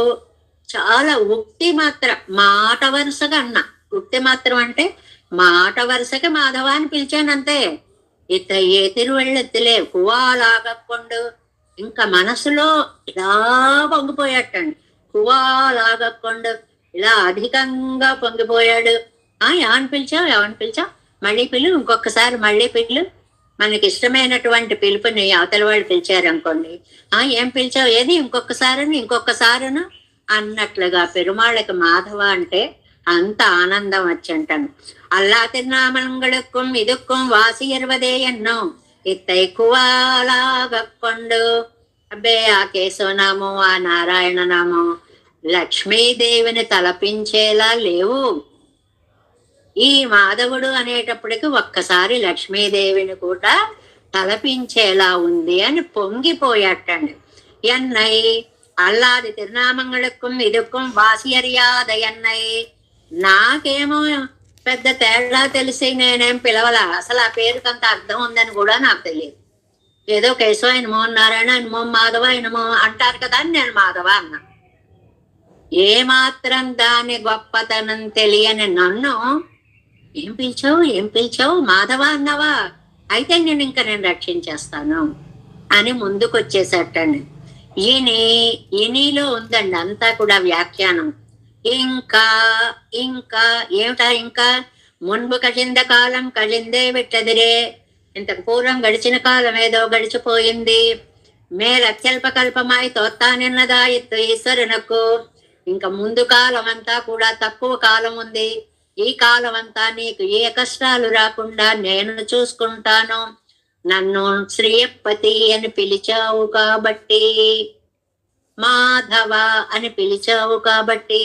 చాలా ఉక్తి మాత్రం, మాట వరుసగా అన్న. ఉక్తి మాత్రం అంటే మాట వరుసగా మాధవ అని పిలిచానంతే. ఇత ఏ తిరువెళ్ళెత్తులే కువాలాగక్కొండు. ఇంకా మనసులో ఇలా పొంగిపోయాటండి. కువాలాగక్కొండు, ఇలా అధికంగా పొంగిపోయాడు. ఏమని పిలిచావు, ఏమని పిలిచావు, మళ్ళీ పిలు, ఇంకొకసారి మళ్ళీ పిలు. మనకి ఇష్టమైనటువంటి పిలుపుని అవతల వాళ్ళు పిలిచారు అనుకోండి, ఏం పిలిచావు, ఏది ఇంకొకసారిను అన్నట్లుగా పెరుమాళ్ళకి మాధవ అంటే అంత ఆనందం వచ్చంటాను. అల్లా తిరునామలంగళుక్కుం ఇదుక్కుం వాసి 20 ఎన్నో ఇత్తై కువాలాగక్కొండు. అబ్బే, ఆ కేశవనామం, ఆ నారాయణ నామం లక్ష్మీదేవిని తలపించేలా లేవు. ఈ మాధవుడు అనేటప్పటికి ఒక్కసారి లక్ష్మీదేవిని కూడా తలపించేలా ఉంది అని పొంగిపోయాటండి. ఎన్నై అల్లాది తిరునామంగళుక్కుం ఇదుక్కుం వాసి అరియాద ఎన్నై. నాకేమో పెద్ద తేడా తెలిసి నేనేం పిలవలా. అసలు ఆ పేరుకి అంత అర్థం ఉందని కూడా నాకు తెలియదు. ఏదో కేశవ ఆయనమో, నారాయణ ఆయనమో, మాధవ ఆయనమో అంటారు కదా అని నేను మాధవ అన్నా. ఏమాత్రం దాని గొప్పతనం తెలియని నన్ను ఏం పిలిచావు మాధవ అన్నావా, అయితే నేను రక్షించేస్తాను అని ముందుకు వచ్చేసట్టండి. ఈనీలో ఉందండి అంతా కూడా వ్యాఖ్యానం. ఇంకా ఏమిటా, ఇంకా మున్పు కజింద కాలం కజిందే విట్టదిరే. ఇంతకు పూర్వం గడిచిన కాలం ఏదో గడిచిపోయింది. మేరత్యల్పకల్పమాయి తోత్తానిన్నదాయిత్తు ఈశ్వరునకు. ఇంకా ముందు కాలం అంతా కూడా తక్కువ కాలం ఉంది. ఈ కాలం అంతా నీకు ఏ కష్టాలు రాకుండా నేను చూసుకుంటాను. నన్ను శ్రీయపతి అని పిలిచావు కాబట్టి, మాధవ అని పిలిచావు కాబట్టి,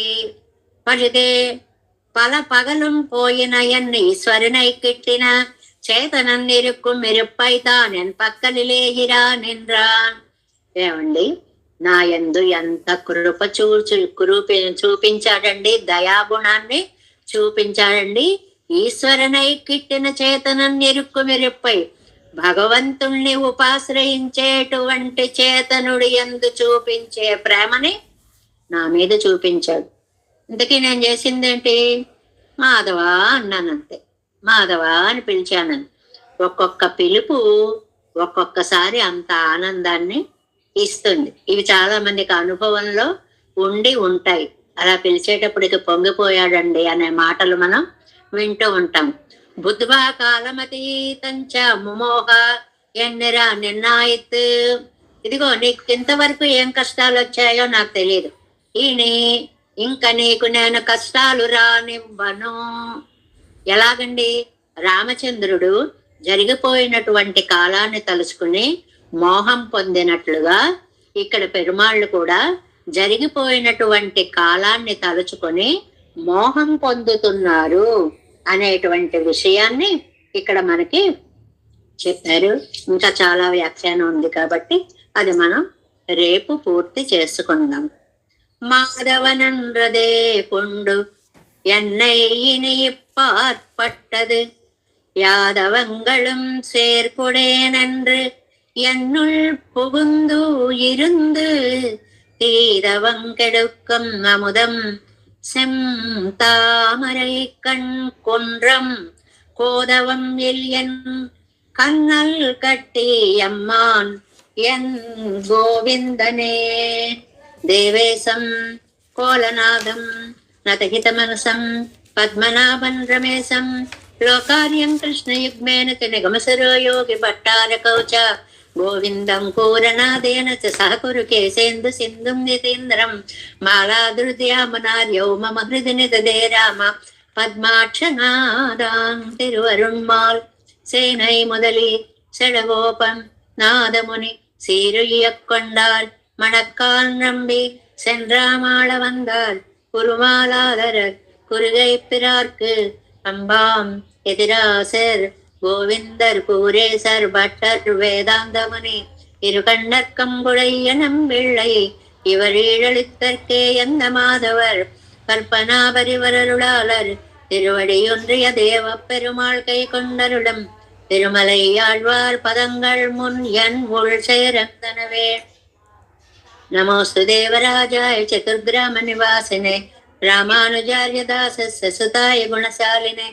పడితే పగலும் పోయిన ఎన్ని ఈశ్వరునై కిట్టిన చేతనం నిరుక్కు మెరుప్పైతా నేను పక్కలిలేహిరా నిన్రా. ఏమండి, నా యందు ఎంత కృప చూపించాడండి, దయాగుణాన్ని చూపించాడండి. ఈశ్వరునై కిట్టిన చేతనం నిరుక్కు మెరుప్పై, భగవంతుణ్ణి ఉపాశ్రయించేటువంటి చేతనుడి యందు చూపించే ప్రేమని నా మీద చూపించాడు. ఇంతకీ నేను చేసిందేంటి, మాధవ అన్నానంతే. మాధవ అని పిలిచానని. ఒక్కొక్క పిలుపు ఒక్కొక్కసారి అంత ఆనందాన్ని ఇస్తుంది. ఇవి చాలా మందికి అనుభవంలో ఉండి ఉంటాయి. అలా పిలిచేటప్పటికి పొంగిపోయాడండి అనే మాటలు మనం వింటూ ఉంటాం. బుద్ధ్వా కాలమతీతంచ ముమోహ ఎన్నిరా నిన్నాయిత్. ఇదిగో నీకు ఇంతవరకు ఏం కష్టాలు వచ్చాయో నాకు తెలియదు. ఇంకా నీకు నేను కష్టాలు రానివ్వను. ఎలాగండి, రామచంద్రుడు జరిగిపోయినటువంటి కాలాన్ని తలుచుకుని మోహం పొందినట్లుగా ఇక్కడ పెరుమాళ్ళు కూడా జరిగిపోయినటువంటి కాలాన్ని తలుచుకొని మోహం పొందుతున్నారు అనేటువంటి విషయాన్ని ఇక్కడ మనకి చెప్పారు. ఇంకా చాలా వ్యాఖ్యానం ఉంది కాబట్టి అది మనం రేపు పూర్తి చేసుకుందాం. மாதவனன்றதே கொண்டு என்னை இனி பார்ப்பட்டது யாதவங்களும் சேர்க்குடேனென்று என்னுள் புகுந்து இருந்து தீதவங்கெடுக்கும் அமுதம் செந்தாமரை கண் கொன்றம் கோதவம் என் கண்ணல் கட்டி அம்மான் என் கோவிந்தனே దేవేశం కోలనాదం నతహితమనసం పద్మనాభం రమేశం లోకార్యం కృష్ణయుగ్మేన నిగమసరో యోగి భట్టారకౌచ గోవిందం కూరనాదేన చ సహకురు కేశేందు సింధుం నితీంద్రం మాలాదృద్యామనార్యౌ మమ హృది నిదదే రామ పద్మాక్షనాదాం తిరువరుణ్మాల్ సేనై முதலி செடகோபம் நாதமுனி சீருயக்கொண்டார் மணக்கால் நம்பி சென்றாமாள வந்தார் குருமாலாதரர் குருகை பிறார்க்கு அம்பாம் எதிராசர் கோவிந்தர் கூரேசர் பட்டர் வேதாந்தமுனி இருகண்ணர்க்கம் குழைய நம்பிள்ளை இவர் ஈழளித்தற்கே எந்த மாதவர் கல்பனா பரிவரருளாளர் திருவடியொன்றிய தேவ பெருமாள் கை கொண்டருடம் திருமலை ஆழ்வார் பதங்கள் முன் என் உள் சேரந்தனவே. నమోస్తు దేవరాజాయ చతుర్గ్రామ నివాసినే రామానుజార్య దాసస్య సుతాయ గుణశాలినే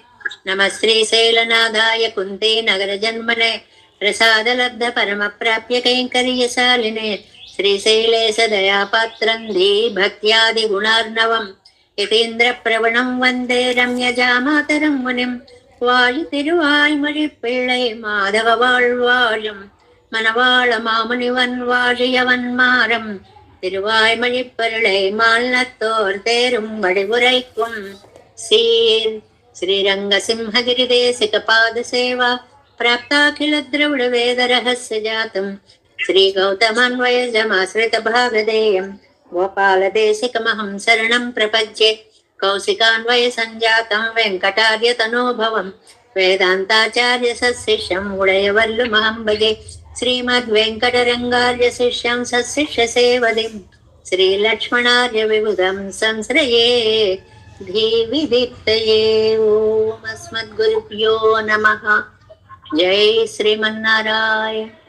నమ శ్రీశైలనాథాయ కుంతే నగర జన్మనే ప్రసాదలబ్ధ పరమ ప్రాప్య కైంకర్యశాలినే శ్రీశైలేశ దయాపాత్రం ధీ భక్త్యాది గుణార్ణవం యతీంద్ర ప్రవణం వందే రమ్యజామాతరం మునిం వాళి తిరువాయ్మొழி పిళ్ళై మాధవ வாழ்வாழும் மணவாள மாமுனிவன் வாழியவன் மாறம் திருவாய்மொழிப்பருளை மால்நத்தோர் தேரும் வடிவுரைக்கும் சீர் ஸ்ரீரங்க சிம்ஹகிரி தேசிக பாத சேவா प्राप्ताखिल द्रविड वेद रहस्य जातम् श्री गौतमान्वयजमाश्रित भागधेयम् गोपाल देशिकमहं शरणं प्रपद्ये कौशिकान्वय संजातं वेङ्कटार्य तनोभवम् वेदान्ताचार्य सशिष्यम् उडयवल्लुमहं भजे श्रीमद्वेङ्कटरङ्गार्य शिष्यं सशिष्य सेवदिम् श्रीलक्ष्मणार्य विबुधं संश्रये धीविदीप्तये ॐ अस्मद्गुरुभ्यो नमः. जय श्रीमन्नारायण.